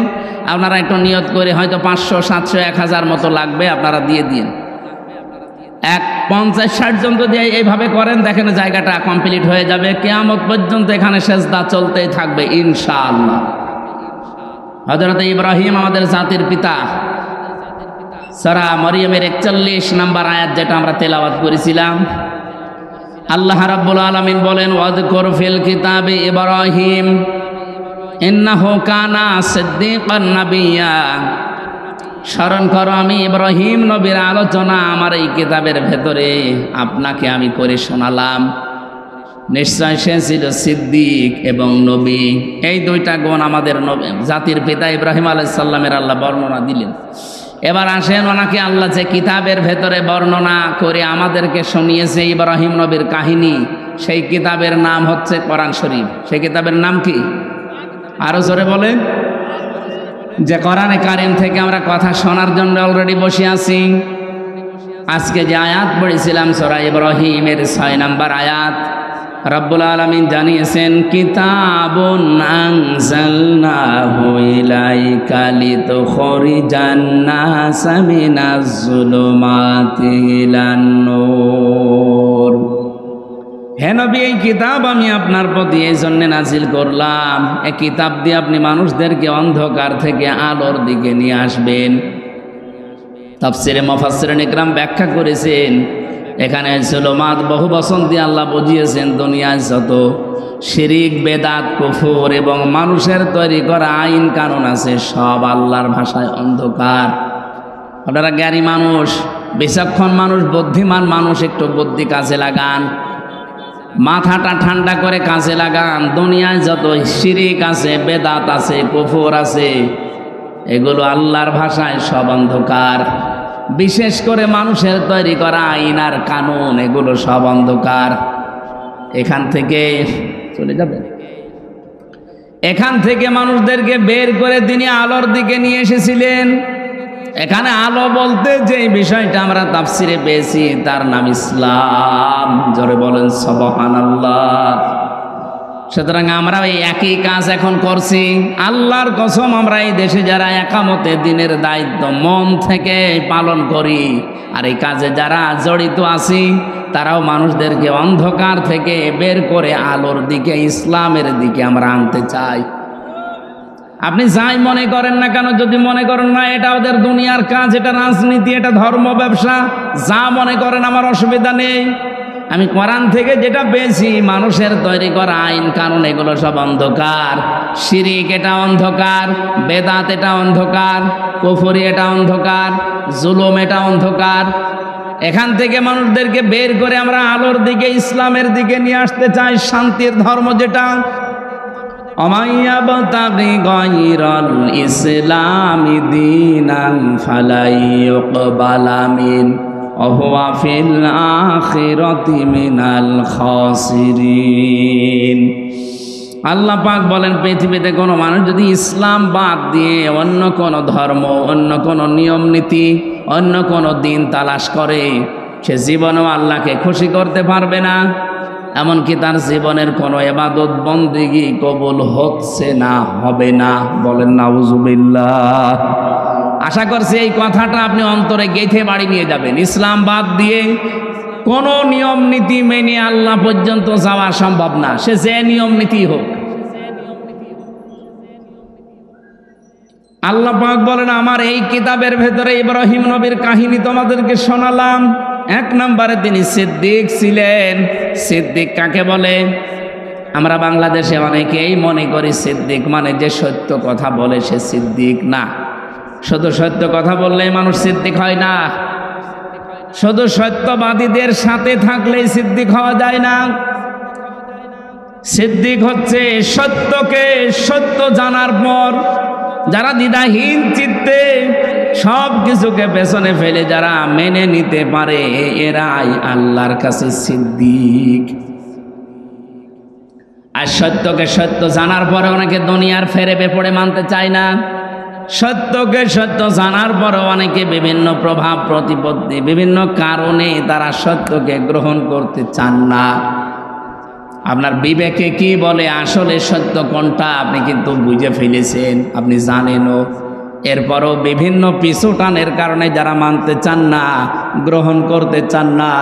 আপনারা একটু নিয়ত করে, হয়তো 500, 700, 1000 মতো লাগবে, আপনারা দিয়ে দিন। 50-60 জন যদি এইভাবে করেন, দেখেন জায়গাটা কমপ্লিট হয়ে যাবে। কিয়ামত পর্যন্ত এখানে সেজদা চলতেই থাকবে ইনশাআল্লাহ। হযরত ইব্রাহিম আমাদের জাতির পিতা, সূরা মরিয়মের 41 নম্বর আয়াত যেটা আমরা তেলাওয়াত করেছিলাম, আল্লাহ রাব্বুল আলামিন বলেন, ওয়াযকুর ফিল কিতাবি ইব্রাহিম ইন্নাহু কানা সিদ্দীকান নাবিয়্যা। স্মরণ করো, আমি ইব্রাহিম নবীর আলোচনা আমার এই কিতাবের ভেতরে আপনাকে আমি করে শোনালাম। নিশ্চয় সে ছিল সিদ্দিক এবং নবী। এই 2টা গুণ আমাদের জাতির পিতা ইব্রাহিম আলাইহিস সালামের আল্লাহ বর্ণনা দিলেন। এবার আসেন, ওনাকে আল্লাহ যে কিতাবের ভেতরে বর্ণনা করে আমাদেরকে শুনিয়েছে ইব্রাহিম নবীর কাহিনী, সেই কিতাবের নাম হচ্ছে কোরআন শরীফ। সেই কিতাবের নাম কি? আরো জোরে বলে। যে কোরআনে কারিম থেকে আমরা কথা শোনার জন্য অলরেডি বসে আছি। আজকে যে আয়াত পড়েছিলাম সূরা ইব্রাহিমের 6 নম্বর আয়াত, রব্বুল আলামিন জানিয়েছেন, কিতাবুন আনজালনাহু ইলাইকা লিতুখরিজান নাসা মিনাজ যুলুমাতি ইলান নূর। হে নবী, এই কিতাব আমি আপনার প্রতি এই জন্য নাজিল করলাম, এই কিতাব দিয়ে আপনি মানুষদেরকে অন্ধকার থেকে আলোর দিকে নিয়ে আসবেন। তাফসিরে মুফাসসিরিন ইকরাম ব্যাখ্যা করেছেন, এখানে জুলুমাত বহু বচন দিয়ে আল্লাহ বুঝিয়েছেন, দুনিয়ায় যত শিরিক, বেদাত, কুফর এবং মানুষের তৈরি করা আইন কানুন আছে, সব আল্লাহর ভাষায় অন্ধকার। আপনারা জ্ঞানী মানুষ, বিচক্ষণ মানুষ, বুদ্ধিমান মানুষ, একটু বুদ্ধি কাজে লাগান, মাথাটা ঠান্ডা করে কাজে লাগান। দুনিয়ায় যত শিরিক আছে, বেদাত আছে, কুফর আছে, এগুলো আল্লাহর ভাষায় সব অন্ধকার। বিশেষ করে মানুষের তৈরি করা আইন আর কানুন, এগুলো সব অন্ধকার। এখান থেকে চলে যাবে, এখান থেকে মানুষদেরকে বের করে তিনি আলোর দিকে নিয়ে এসেছিলেন। এখানে আলো বলতে যে বিষয়টা আমরা তাফসিরে পেয়েছি, তার নাম ইসলাম। জোরে বলেন সুবহানাল্লাহ। সুতরাং আমরা এই একই কাজ এখন করছি। আল্লাহর কসম, আমরা এই দেশে যারা একামতে দিনের দায়িত্ব মন থেকে পালন করি, আর এই কাজে যারা জড়িত আছি, তারাও মানুষদেরকে অন্ধকার থেকে বের করে আলোর দিকে, ইসলামের দিকে আমরা আনতে চাই। আপনি যাই মনে করেন না কেন, যদি মনে করেন না এটা ওদের দুনিয়ার কাজ, এটা রাজনীতি, এটা ধর্ম, ব্যবসা, যা মনে করেন, আমার অসুবিধা নেই। আমি কোরআন থেকে যেটা পেয়েছি, মানুষের তৈরি করা আইন কানুন এগুলো সব অন্ধকার। শিরিক এটা অন্ধকার, বেদাত এটা অন্ধকার, কুফরি এটা অন্ধকার, জুলুম এটা অন্ধকার। এখান থেকে মানুষদেরকে বের করে আমরা আলোর দিকে, ইসলামের দিকে নিয়ে আসতে চাই, শান্তির ধর্ম যেটা। অমাইয়াবতাগি গায়রাল ইসলামি দীনান ফালাই ইউকবালা মিন ওয়া ফিল আখিরাতি মিনাল খাসিরিন। আল্লাহ পাক বলেন, পৃথিবীতে কোনো মানুষ যদি ইসলাম বাদ দিয়ে অন্য কোনো ধর্ম, অন্য কোনো নিয়ম নীতি, অন্য কোনো দিন তালাশ করে, সে জীবনেও আল্লাহকে খুশি করতে পারবে না। এমনকি তার জীবনের কোনো ইবাদত বন্দেগী কবুল হচ্ছে না, হবে না। বলেন নাউজুবিল্লাহ। আশা করছি এই কথাটা আপনি অন্তরে গেঁথে বাড়ি নিয়ে যাবেন। ইসলাম বাদ দিয়ে কোনো নিয়ম নীতি মেনে আল্লাহ পর্যন্ত যাওয়া সম্ভব না, সে যে নিয়ম নীতি হোক। আল্লাহ পাক বলেন, আমার এই কিতাবের ভেতরে ইব্রাহিম নবীর কাহিনী তোমাদেরকে শোনালাম। 1 নম্বরে তিনি সিদ্দিক ছিলেন। সিদ্দিক কাকে বলে? আমরা বাংলাদেশে অনেকেই মনে করি সিদ্দিক মানে যে সত্য কথা বলে সে সিদ্দিক না। শুধু সত্য কথা বললেই মানুষ সিদ্দিক হয় না, শুধু সত্যবাদীদের সাথে থাকলেই সিদ্দিক হওয়া যায় না। সিদ্দিক হচ্ছে সত্যকে সত্য জানার পর যারা দ্বিধাহীন চিত্তে সব কিছুকে পেছনে ফেলে যারা মেনে নিতে পারে, এরাই আল্লাহর কাছে সিদ্দিক। আর সত্যকে সত্য জানার পরে অনেকে দুনিয়ার ফেরেবে পড়ে মানতে চায় না। সত্যকে সত্য জানার পরে অনেকে বিভিন্ন প্রভাব প্রতিপত্তি বিভিন্ন কারণে তারা সত্যকে গ্রহণ করতে চান না। আপনার বিবেকে কি বলে আসলে সত্য কোনটা আপনি কিন্তু বুঝে ফেলেছেন, আপনি জানেনও, এরপরও বিভিন্ন পিছুটানের কারণে যারা মানতে চান না, গ্রহণ করতে চান না,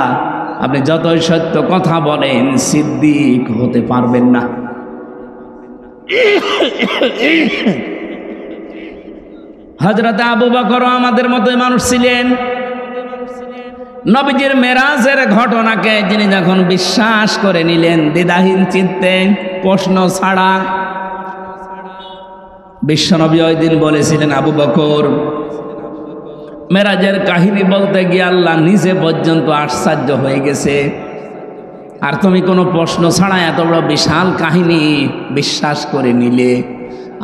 আপনি যতই সত্য কথা বলেন সিদ্দিক হতে পারবেন না। হযরত আবু বকর আমাদের মতোই মানুষ ছিলেন। নবীজির মেরাজের ঘটনাকে যিনি যখন বিশ্বাস করে নিলেন দ্বিধাহীন চিত্তে, প্রশ্ন ছাড়া, বিশ্বনবী ওই দিন বলেছিলেন, আবু বকর মেরাজের কাহিনী বলতে গিয়ে আল্লাহ নিজে পর্যন্ত আশ্চর্য হয়ে গেছে, আর তুমি কোনো প্রশ্ন ছাড়া এত বড় বিশাল কাহিনী বিশ্বাস করে নিলে,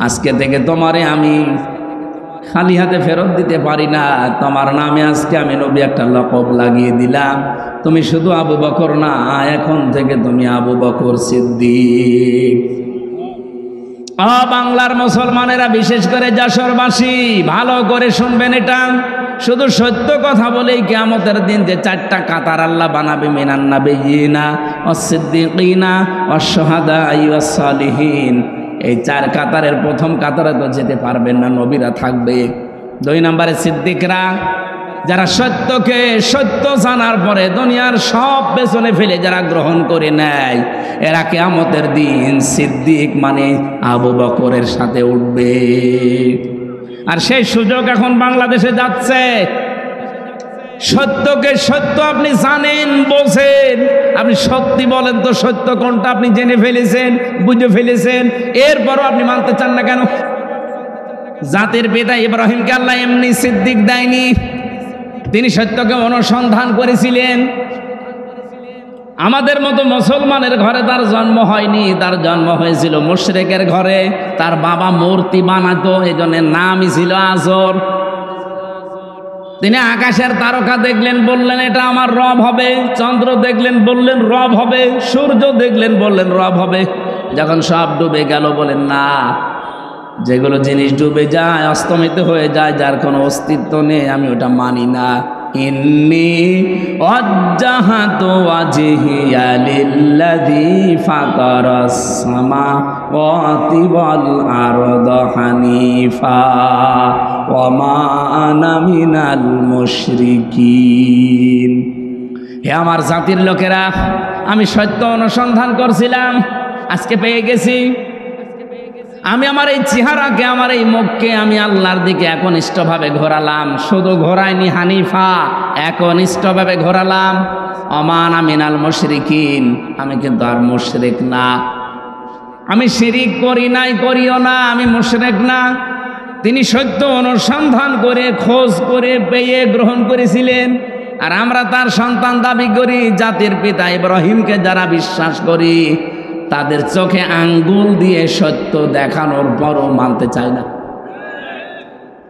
আজকে থেকে তোমারে আমি খালি হাতে ফেরত দিতে পারি না, তোমার নামে আজকে আমি নবী একটা লকব লাগিয়ে দিলাম, তুমি শুধু আবু বকর না, এখন থেকে তুমি আবু বকর সিদ্দিক। বাংলার মুসলমানেরা বিশেষ করে যশোরবাসী ভালো করে শুনবেন, এটা শুধু সত্য কথা বলেই কিয়ামতের দিন যে চারটা কাতার আল্লাহ বানাবে, মিনান নাবিয়িনা ওয়াস-সিদ্দিকিনা ওয়াশ-শুহাদাই ওয়াস-সালিহিন, এই চার কাতারের প্রথম কাতারে তো যেতে পারবেন না, নবীরা থাকবে। 2 নম্বরে সিদ্দিকরা, যারা সত্যকে সত্য জানার পরে দুনিয়ার সব পেছনে ফেলে যারা গ্রহণ করে নেয়, এরা কিয়ামতের দিন সিদ্দিক মানে আবু বকরের সাথে উঠবে। আর সেই সুযোগ এখন বাংলাদেশে যাচ্ছে। সত্যকে সত্য আপনি জানেন, বলছেন, আপনি সত্যি বলেন তো সত্য কোনটা আপনি জেনে ফেলেছেন, বুঝে ফেলেছেন, এরপরও আপনি মানতে চান না কেন? জাতির পিতা ইব্রাহিমকে আল্লাহ এমনি সিদ্দিক দেয়নি, তিনি সত্যকে অনুসন্ধান করেছিলেন। আমাদের মতো মুসলমানের ঘরে তার জন্ম হয়নি, তার জন্ম হয়েছিল মুশরিকের ঘরে। তার বাবা মূর্তি বানাতো, এই জন্য নামই ছিল আজর। তিনি আকাশের তারকা দেখলেন, বললেন এটা আমার রব হবে। চন্দ্র দেখলেন, বললেন রব হবে। সূর্য দেখলেন, বললেন রব হবে। যখন সব ডুবে গেল, বলেন না, যেগুলো জিনিস ডুবে যায়, অস্তমিত হয়ে যায়, যার কোনো অস্তিত্ব নেই, আমি ওটা মানি না। ইন্নী ওয়াজ্জাহাতু ওয়াজহিয়া লিল্লাযী ফাতারাস সামাওয়াতি ওয়াল আরদা হানিফা ওয়া মা আনা মিনাল মুশরিকিন। হে আমার জাতির লোকেরা, আমি সত্য অনুসন্ধান করছিলাম, আজকে পেয়ে গেছি। আমি আমার এই চেহারাকে, আমার এই মুখকে আমি আল্লাহর দিকে একনিষ্ঠভাবে ঘোরালাম। শুধু ঘোরাইনি হানিফা, একনিষ্ঠভাবে ঘোরালাম। অমান মিনাল মুশরিকিন, আমি কিন্তু আর মুশরিক না, আমি শিরিক করি নাই, করিও না, আমি মুশরিক না। তিনি সত্য অনুসন্ধান করে খোঁজ করে পেয়ে গ্রহণ করেছিলেন। আর আমরা তার সন্তান দাবি করি। জাতির পিতা ইব্রাহিমকে যারা বিশ্বাস করি, তাদের চোখে আঙ্গুল দিয়ে সত্য দেখানোর পরও মানতে চায় না।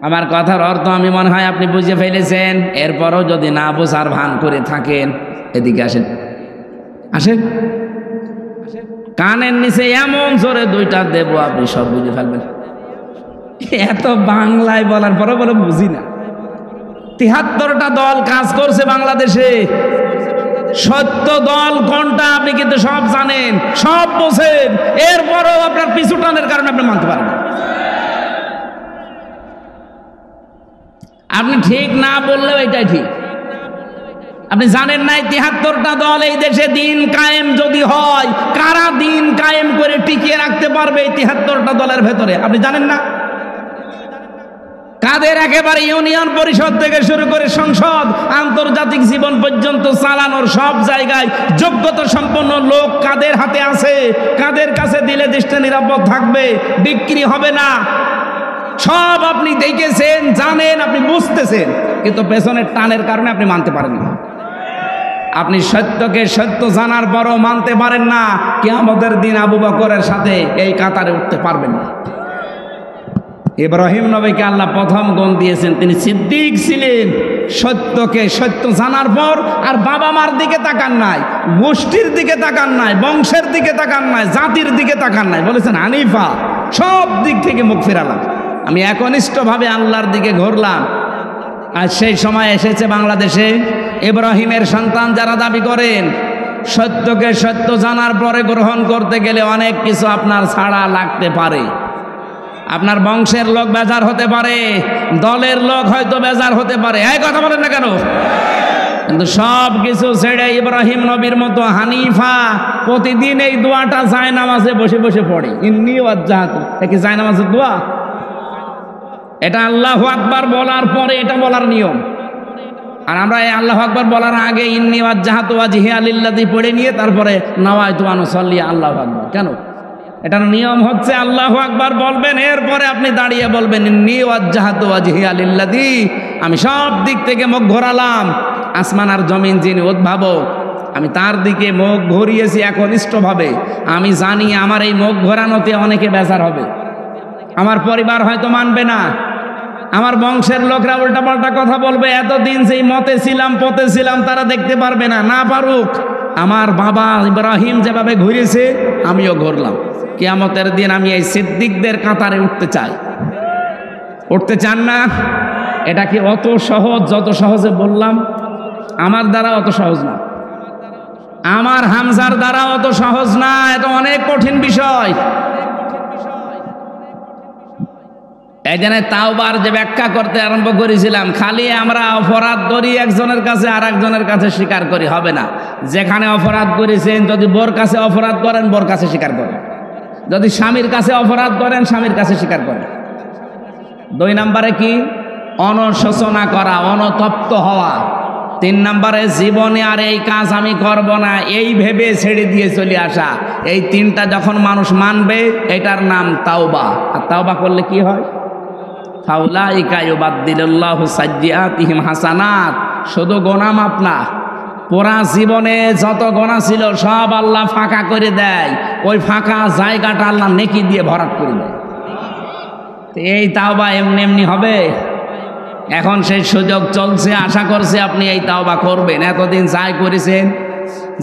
আমার কথার অর্থ আমি মনে হয় আপনি বুঝে ফেলেছেন। এরপরও যদি না বোঝার ভান করে থাকেন, এদিকে আসেন, আসেন, কানের নিচে এমন জোরে 2টা দেব, আপনি সব বুঝে ফেলবেন। এত বাংলায় বলার পরও বলে বুঝি না। 73টা দল কাজ করছে বাংলাদেশে। সত্য দল কোনটা আপনি কিন্তু সব জানেন, সব বোঝেন, এরপরও আপনার পিছু টানের কারণে আপনি মানতে পারেন। আপনি ঠিক না বললেও এটাই ঠিক। আপনি জানেন না 73টা দল এই দেশে দিন কায়েম যদি হয়, কারা দিন কায়েম করে টিকিয়ে রাখতে পারবে 73টা দলের ভেতরে? আপনি জানেন না? কাদের একেবারে ইউনিয়ন পরিষদ থেকে শুরু করে সংসদ, আন্তর্জাতিক জীবন পর্যন্ত চালানোর সব জায়গায় যোগ্যতা সম্পন্ন লোক কাদের হাতে আছে? কাদের কাছে দিলে দেশটা নিরাপদ থাকবে, বিক্রি হবে না? সব আপনি দেখেছেন, জানেন, আপনি বুঝতেছেন, কিন্তু পেছনের টানের কারণে আপনি মানতে পারেন না। আপনি সত্যকে সত্য জানার পরও মানতে পারেন না, কিয়ামতের দিন আবু বকরের সাথে এই কাতারে উঠতে পারবেন না। ইব্রাহিম নবীকে আল্লাহ প্রথম গুণ দিয়েছেন, তিনি সিদ্দিক ছিলেন। সত্যকে সত্য জানার পর আর বাবা মার দিকে তাকান নাই, গোষ্ঠীর দিকে তাকান নাই, বংশের দিকে তাকান নাই, জাতির দিকে তাকান নাই, বলেছেন হানিফা, সব দিক থেকে মুখ ফেরালাম, আমি একনিষ্ঠভাবে আল্লাহর দিকে ঘুরলাম। আর সেই সময় এসেছে বাংলাদেশে ইব্রাহিমের সন্তান যারা দাবি করেন, সত্যকে সত্য জানার পরে গ্রহণ করতে গেলে অনেক কিছু আপনার ছাড়া লাগতে পারে। আপনার বংশের লোক বেজার হতে পারে, দলের লোক হয়তো বেজার হতে পারে, এই কথা বলেন না কেন? কিন্তু সব কিছু ছেড়ে ইব্রাহিম নবীর মতো হানিফা প্রতিদিন এই দোয়াটা জায়নামাজে বসে বসে পড়ে, ইন্নী ওয়াজ্জাহাতু। কি জায়নামাজের দোয়া? এটা আল্লাহু আকবার বলার পরে এটা বলার নিয়ম। আর আমরা এই আল্লাহু আকবার বলার আগে ইন্নী ওয়াজ্জাহাতু ওয়াজহিয়া লিল্লাযী পড়ে নিয়ে তারপরে নাওয়াইতু আন উসাল্লি আল্লাহু আকবার। কেন? এটার নিয়ম হচ্ছে আল্লাহু আকবার বলবেন, এরপরে আপনি দাঁড়িয়ে বলবেন ইন্নী ওয়াজ্জাহাতু ওয়াজহিয়া লিল্লাযী, আমি সব দিক থেকে মুখ ঘোরালাম, আসমান আর জমিন যিনি উদ্ভাবক, আমি তার দিকে মুখ ঘুরিয়েছি একনিষ্ঠভাবে। আমি জানি আমার এই মুখ ঘোরানোতে অনেকে বেজার হবে, আমার পরিবার হয়তো মানবে না, আমার বংশের লোকরা উল্টাপাল্টা কথা বলবে, এতদিন যেই মতে ছিলাম পথে ছিলাম তারা দেখতে পারবে না, না পারুক। আমার বাবা ইব্রাহিম যেভাবে ঘুরেছে আমিও ঘুরলাম। কিয়ামতের দিন আমি এই সিদ্দিকদের কাতারে উঠতে চাই। উঠতে চান না? এটা কি অত সহজ? যত সহজে বললাম, আমার দ্বারা অত সহজ না, আমার হামজার দ্বারা অত সহজ না, এটা অনেক কঠিন বিষয়। এই জন্য তাওবার যে ব্যাখ্যা করতে আরম্ভ করেছিলাম, খালি আমরা অপরাধ করি একজনের কাছে আর একজনের কাছে স্বীকার করি হবে না। যেখানে অপরাধ করেছেন, যদি বোর কাছে অপরাধ করেন বোর কাছে স্বীকার করেন, যদি স্বামীর কাছে অপরাধ করেন স্বামীর কাছে স্বীকার করেন। 2 নম্বরে কি? অনুশোচনা করা, অনুতপ্ত হওয়া। 3 নম্বরে জীবনে আর এই কাজ আমি করব না এই ভেবে ছেড়ে দিয়ে চলে আসা। এই 3টা যখন মানুষ মানবে এটার নাম তাওবা। আর তাওবা করলে কি হয়? ফাউলাইকা ইউবাদদিলুল্লাহু সাইয়্যাতিহিম হাসানাত। শুধু গোনা মাপ না, পুরা জীবনে যত গোনা ছিল সব আল্লাহ ফাঁকা করে দেয়, ওই ফাঁকা জায়গাটা আল্লাহ নেকি দিয়ে ভরাট করে দেয়। এই তাওবা এমনি এমনি হবে? এখন সেই সুযোগ চলছে, আশা করছে আপনি এই তাওবা করবেন। এতদিন যাই করেছেন,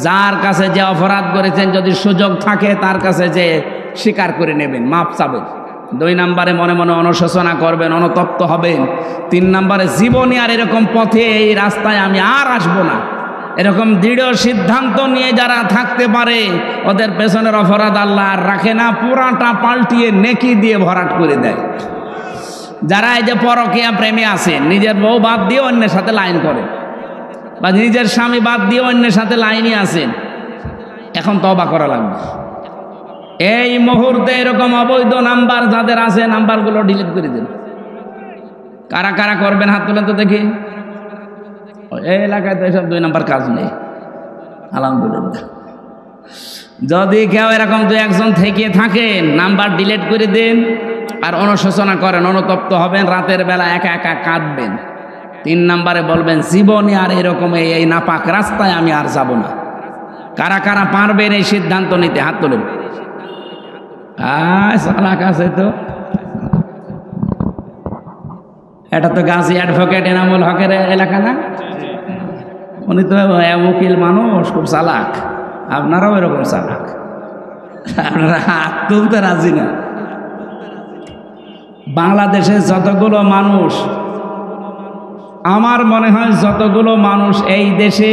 যার কাছে যে অপরাধ করেছেন, যদি সুযোগ থাকে তার কাছে যে স্বীকার করে নেবেন, মাপ চাবেন। 2 নম্বরে মনে মনে অনুশোচনা করবেন, অনুতপ্ত হবেন। 3 নম্বরে জীবনে আর এরকম পথে এই রাস্তায় আমি আর আসবো না, এরকম দৃঢ় সিদ্ধান্ত নিয়ে যারা থাকতে পারে ওদের পেছনের অপরাধ আল্লাহ আর রাখে না, পুরাটা পাল্টিয়ে নেকি দিয়ে ভরাট করে দেয়। যারা এই যে পরকীয়া প্রেমে আছেন, নিজের বউ বাদ দিয়ে অন্যের সাথে লাইন করে, বা নিজের স্বামী বাদ দিয়ে অন্যের সাথে লাইনে আছেন, এখন তওবা করা লাগবে। এই মুহূর্তে এরকম অবৈধ নাম্বার যাদের আছে, নাম্বারগুলো ডিলিট করে দিন। কারা কারা করবেন হাত তুলেন তো দেখি। এই এলাকায় তো এসব 2 নম্বর কাজ নেই, আলহামদুলিল্লাহ। যদি কেউ এরকম 2-1 থেকে থাকেন, নাম্বার ডিলিট করে দিন আর অনুশোচনা করেন, অনুতপ্ত হবেন, রাতের বেলা একা একা কাঁদবেন। 3 নম্বরে বলবেন জীবনে আর এরকম এই নাপাক রাস্তায় আমি আর যাব না। কারা কারা পারবেন এই সিদ্ধান্ত নিতে? হাত তুলেন। চালাক আছে তো, এটা তো গাজী অ্যাডভোকেট এনামুল হকের এলাকা না? উনি তো উকিল মানুষ, খুব চালাক। আপনারাও এরকম চালাক, আপনারা হাত তুলতে রাজি না। বাংলাদেশে যতগুলো মানুষ, আমার মনে হয় যতগুলো মানুষ এই দেশে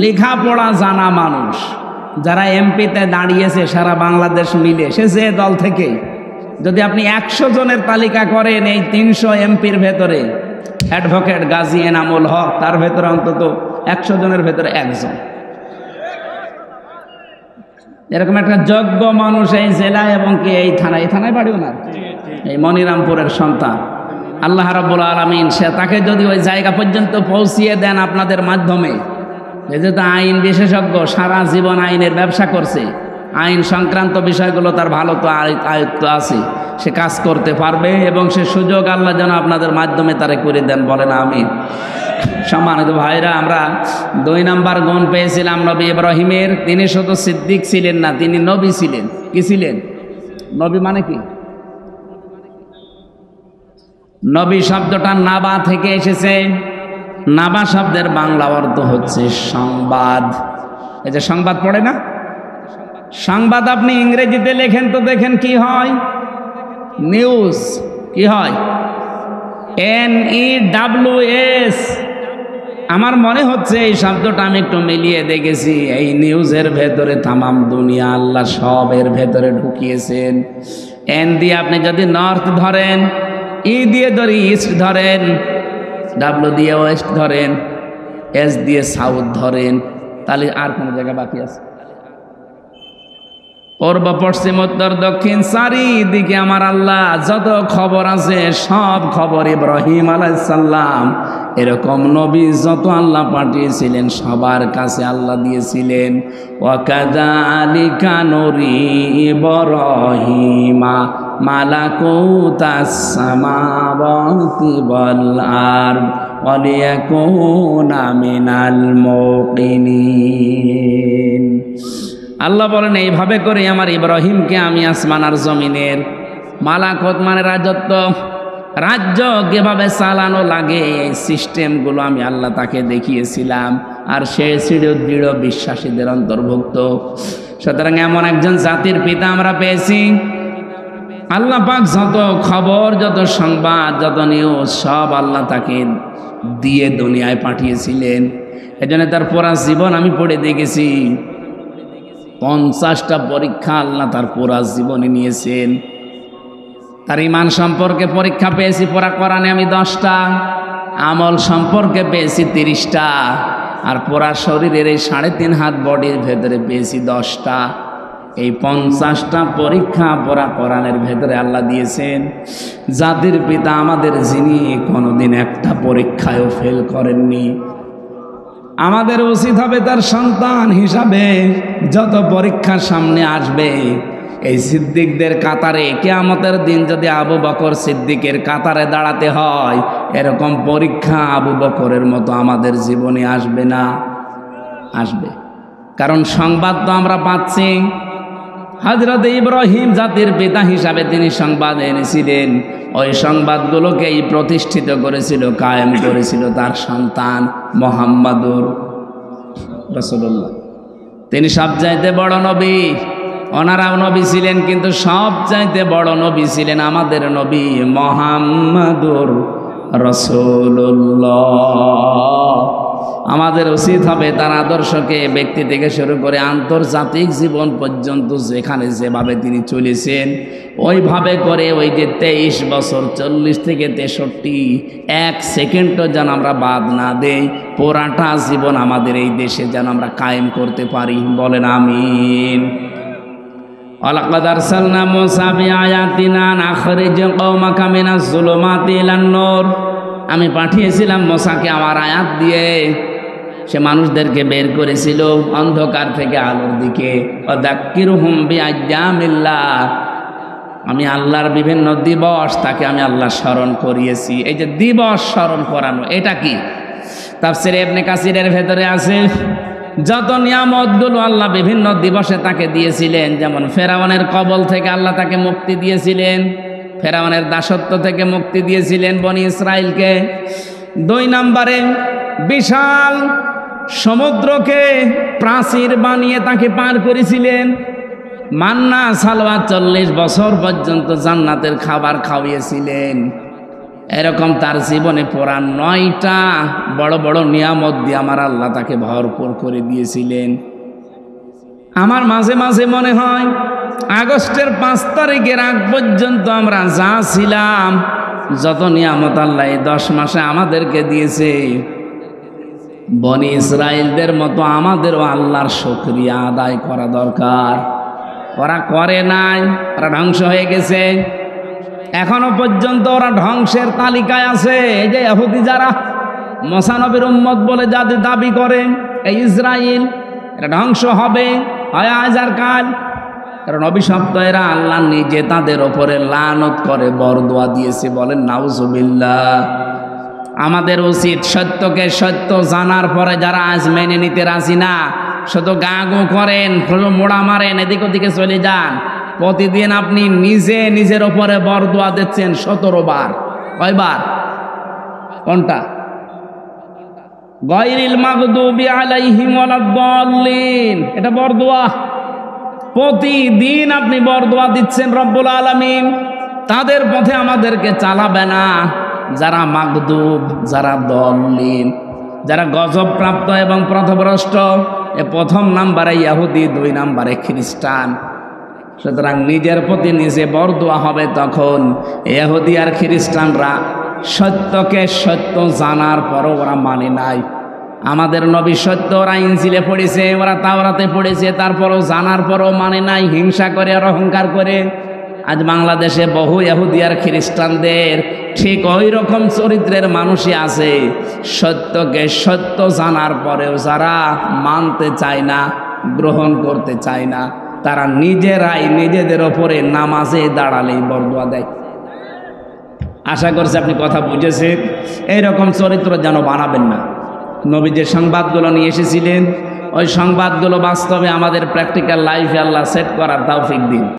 লেখাপড়া জানা মানুষ যারা এমপিতে দাঁড়িয়েছে সারা বাংলাদেশ মিলে, সে যে দল থেকে, যদি আপনি 100 জনের তালিকা করেন, এই 300 এমপির ভেতরে অ্যাডভোকেট গাজী এনামুল হক তার ভেতরে অন্তত 100 জনের ভেতরে 1 জন। এরকম একটা যোগ্য মানুষ এই জেলায় এবং কি এই থানায় বাড়িও না, এই মনিরামপুরের সন্তান। আল্লাহ রাব্বুল আলামিন সে তাকে যদি ওই জায়গা পর্যন্ত পৌঁছিয়ে দেন আপনাদের মাধ্যমে, এই যে তো আইন বিশেষজ্ঞ, সারা জীবন আইনের ব্যবসা করছে, আইন সংক্রান্ত বিষয়গুলো তার ভালো তো আয়ত্ত আছে, সে কাজ করতে পারবে এবং সে সুযোগ আল্লাহ যেন আপনাদের মাধ্যমে তারে করে দেন, বলেন আমিন। সম্মানিত ভাইরা, আমরা 2 নাম্বার গুণ পেয়েছিলাম নবী ইব্রাহিমের। তিনি শুধু সিদ্দিক ছিলেন না, তিনি নবী ছিলেন। কি ছিলেন? নবী মানে কি? নবী শব্দটা নাবা থেকে এসেছে। নাবা শব্দের বাংলা অর্থ হচ্ছে সংবাদ। এই যে সংবাদ পড়ে না, সংবাদ আপনি ইংরেজিতে লেখেন তো দেখেন কি হয়, নিউজ। কি হয়? NEWS। আমার মনে হচ্ছে এই শব্দটা আমি একটু মিলিয়ে দেখেছি, এই নিউজের ভেতরে তামাম দুনিয়া আল্লাহ সব এর ভেতরে ঢুকিয়েছেন। এন দিয়ে আপনি যদি নর্থ ধরেন, ই দিয়ে ধরি ইস্ট ধরেন, ডাব্লু দিয়ে ওয়েস্ট ধরেন, এস দিয়ে সাউথ ধরেন, তাহলে আর কোনো জায়গা বাকি আছে? পূর্ব পশ্চিম উত্তর দক্ষিণ চারিদিকে আমার আল্লাহ যত খবর আছে সব খবর ইব্রাহিম আলাইহিস সালাম এরকম নবী যত আল্লাহ পাঠিয়েছিলেন সবার কাছে আল্লাহ দিয়েছিলেন। ওয়াকাযালিকা নুরি ইব্রাহিমা মালাকুতাস সামাওয়াতি ওয়াল আরদ ওয়ালিয়াকুনা মিনাল মুকিনিন। আল্লাহ বলেন এইভাবে করে আমার ইব্রাহিমকে আমি আসমান আর জমিনের মালাকত মানে রাজত্ব, রাজ্য কিভাবে চালানো লাগে এই সিস্টেমগুলো আমি আল্লাহ তাকে দেখিয়েছিলাম, আর সে দৃঢ় বিশ্বাসীদের অন্তর্ভুক্ত। সুতরাং এমন একজন জাতির পিতা আমরা পেয়েছি। আল্লাহ পাক যত খবর, যত সংবাদ, যত নিউজ সব আল্লাহ তাকে দিয়ে দুনিয়ায় পাঠিয়েছিলেন। এজন্য তার পুরা জীবন আমি পড়ে দেখেছি, 50টা পরীক্ষা আল্লাহ তার পুরা জীবনে নিয়েছেন। তার ঈমান সম্পর্কে পরীক্ষা পেয়েছি পুরা কোরআনে আমি 10টা, আমল সম্পর্কে পেয়েছি 30টা, আর পুরা শরীরের এই 3.5 হাত বডির ভেতরে পেয়েছি 10টা। এই 50টা পরীক্ষা পুরা কোরআনের ভেতরে আল্লাহ দিয়েছেন। জাতির পিতা আমাদের, যিনি কোনোদিন একটা পরীক্ষায়ও ফেল করেননি। আমাদের উচিত হবে তার সন্তান হিসাবে যত পরীক্ষার সামনে আসবে, এই সিদ্দিকদের কাতারে কিয়ামতের দিন যদি আবু বকর সিদ্দিকের কাতারে দাঁড়াতে হয়, এরকম পরীক্ষা আবু বকরের মতো আমাদের জীবনে আসবে না? আসবে। কারণ সংবাদ তো আমরা পাচ্ছি। হযরত ইব্রাহিম জাতির পিতা হিসাবে তিনি সংবাদ এনেছিলেন, ওই সংবাদগুলোকেই প্রতিষ্ঠিত করেছিল, কায়েম করেছিল তার সন্তান মুহাম্মাদুর রাসূলুল্লাহ। তিনি সবচাইতে বড় নবী। ওনারাও নবী ছিলেন, কিন্তু সবচাইতে বড় নবী ছিলেন আমাদের নবী মুহাম্মাদুর রাসূলুল্লাহ। আমাদের উচিত হবে তার আদর্শকে ব্যক্তি থেকে শুরু করে আন্তর্জাতিক জীবন পর্যন্ত যেখানে যেভাবে তিনি চলেছেন ওইভাবে করে, ওই যে 23 বছর 40 থেকে 63 এক সেকেন্ডও যেন আমরা বাদ না দেই, পুরাটা জীবন আমাদের এই দেশে যেন আমরা কায়েম করতে পারি, বলেন আমিন। ওয়ালাকাদ আরসালনা মূসা বিআয়াতিনা নাখরিজ কওমাকা মিনাজ যুলুমাতি ইলান নূর। আমি পাঠিয়েছিলাম মূসাকে আমার আয়াত দিয়ে, সে মানুষদেরকে বের করেছিল অন্ধকার থেকে আলোর দিকে। ওয়াযাক্কিরুহুম বিআইয়ামিল্লাহ, আমি আল্লাহর বিভিন্ন দিবস তাকে আমি আল্লাহ স্মরণ করিয়েছি। এই যে দিবস স্মরণ করানো, এটা কি? তাফসীরে ইবনে কাসিরের ভেতরে আছে যত নিয়ামতগুলো আল্লাহ বিভিন্ন দিবসে তাকে দিয়েছিলেন, যেমন ফেরাউনের কবল থেকে আল্লাহ তাকে মুক্তি দিয়েছিলেন, ফেরাউনের দাসত্ব থেকে মুক্তি দিয়েছিলেন বনি ইসরাইলকে। 2 নম্বরে বিশাল সমুদ্রকে প্রাচীর বানিয়ে তাকে পার করেছিলেন। মান্না সালওয়া 40 বছর পর্যন্ত জান্নাতের খাবার খাওয়িয়েছিলেন। এরকম তার জীবনে পুরা 9টা বড় বড় নিয়ামত দিয়ে আমার আল্লাহ তাকে ভরপুর করে দিয়েছিলেন। আমার মাঝে মাঝে মনে হয় আগস্টের 5 তারিখের আগ পর্যন্ত আমরা যা ছিলাম, যত নিয়ামত আল্লাহ এই 10 মাসে আমাদেরকে দিয়েছে, বনি ইসরাইলদের মতো আমাদেরও আল্লাহর শুকরিয়া আদায় করা দরকার। ওরা করে নাই, ওরা ধ্বংস হয়ে গেছে। এখনো পর্যন্ত ওরা ধ্বংসের তালিকায় আছে। এই যে ইহুদি যারা মুসা নবীর উম্মত বলে যাদের দাবি করে, এই ইসরাইল, এটা ধ্বংস হবে হয় আজ আর কাল। কারণ অভিশপ্ত এরা আল্লাহ নিজে তাদের ওপরে লানত করে বরদোয়া দিয়েছে। বলেন নাউজুবিল্লাহ। আমাদের উচিত সত্যকে সত্য জানার পরে যারা আজ মেনে নিতে রাজি না, শুধু গা গো করেন, শুধু মোড়া মারেন, এদিক ওদিকে চলে যান। প্রতিদিন আপনি নিজে নিজের ওপরে বরদোয়া দিচ্ছেন 17 বার। কয়বার? কোনটা? গায়রিল মাগদুবি আলাইহিম ওয়ালাদ-দাল্লিন, এটা বরদোয়া। প্রতিদিন আপনি বরদোয়া দিচ্ছেন রব্বুল আলামিন তাদের পথে আমাদেরকে চালাবে না, যারা মাগদুব, যারা দল্লিন, যারা গজবপ্রাপ্ত এবং পথভ্রষ্ট। এ প্রথম নাম্বারে ইহুদি, 2 নাম্বারে খ্রিস্টান। সুতরাং নিজের প্রতি নিজে বরদোয়া হবে তখন ইহুদি আর খ্রিস্টানরা সত্যকে সত্য জানার পরও ওরা মানে নাই। আমাদের নবী সত্য, ওরা ইনজিলে পড়েছে, ওরা তাওরাতে পড়েছে, তারপরও জানার পরও মানে নাই, হিংসা করে আর অহংকার করে। আজ বাংলাদেশে বহু ইহুদি আর খ্রিস্টানদের ঠিক ওই রকম চরিত্রের মানুষই আছে, সত্যকে সত্য জানার পরেও যারা মানতে চায় না, গ্রহণ করতে চায় না, তারা নিজেরাই নিজেদের ওপরে নামাজে দাঁড়ালেই বরদোয়া দেয়। আশা করছি আপনি কথা বুঝেছেন। এইরকম চরিত্র যেন বানাবেন না। নবী যে সংবাদগুলো নিয়ে এসেছিলেন, ওই সংবাদগুলো বাস্তবে আমাদের প্র্যাকটিক্যাল লাইফে আল্লাহ সেট করার তৌফিক দিন।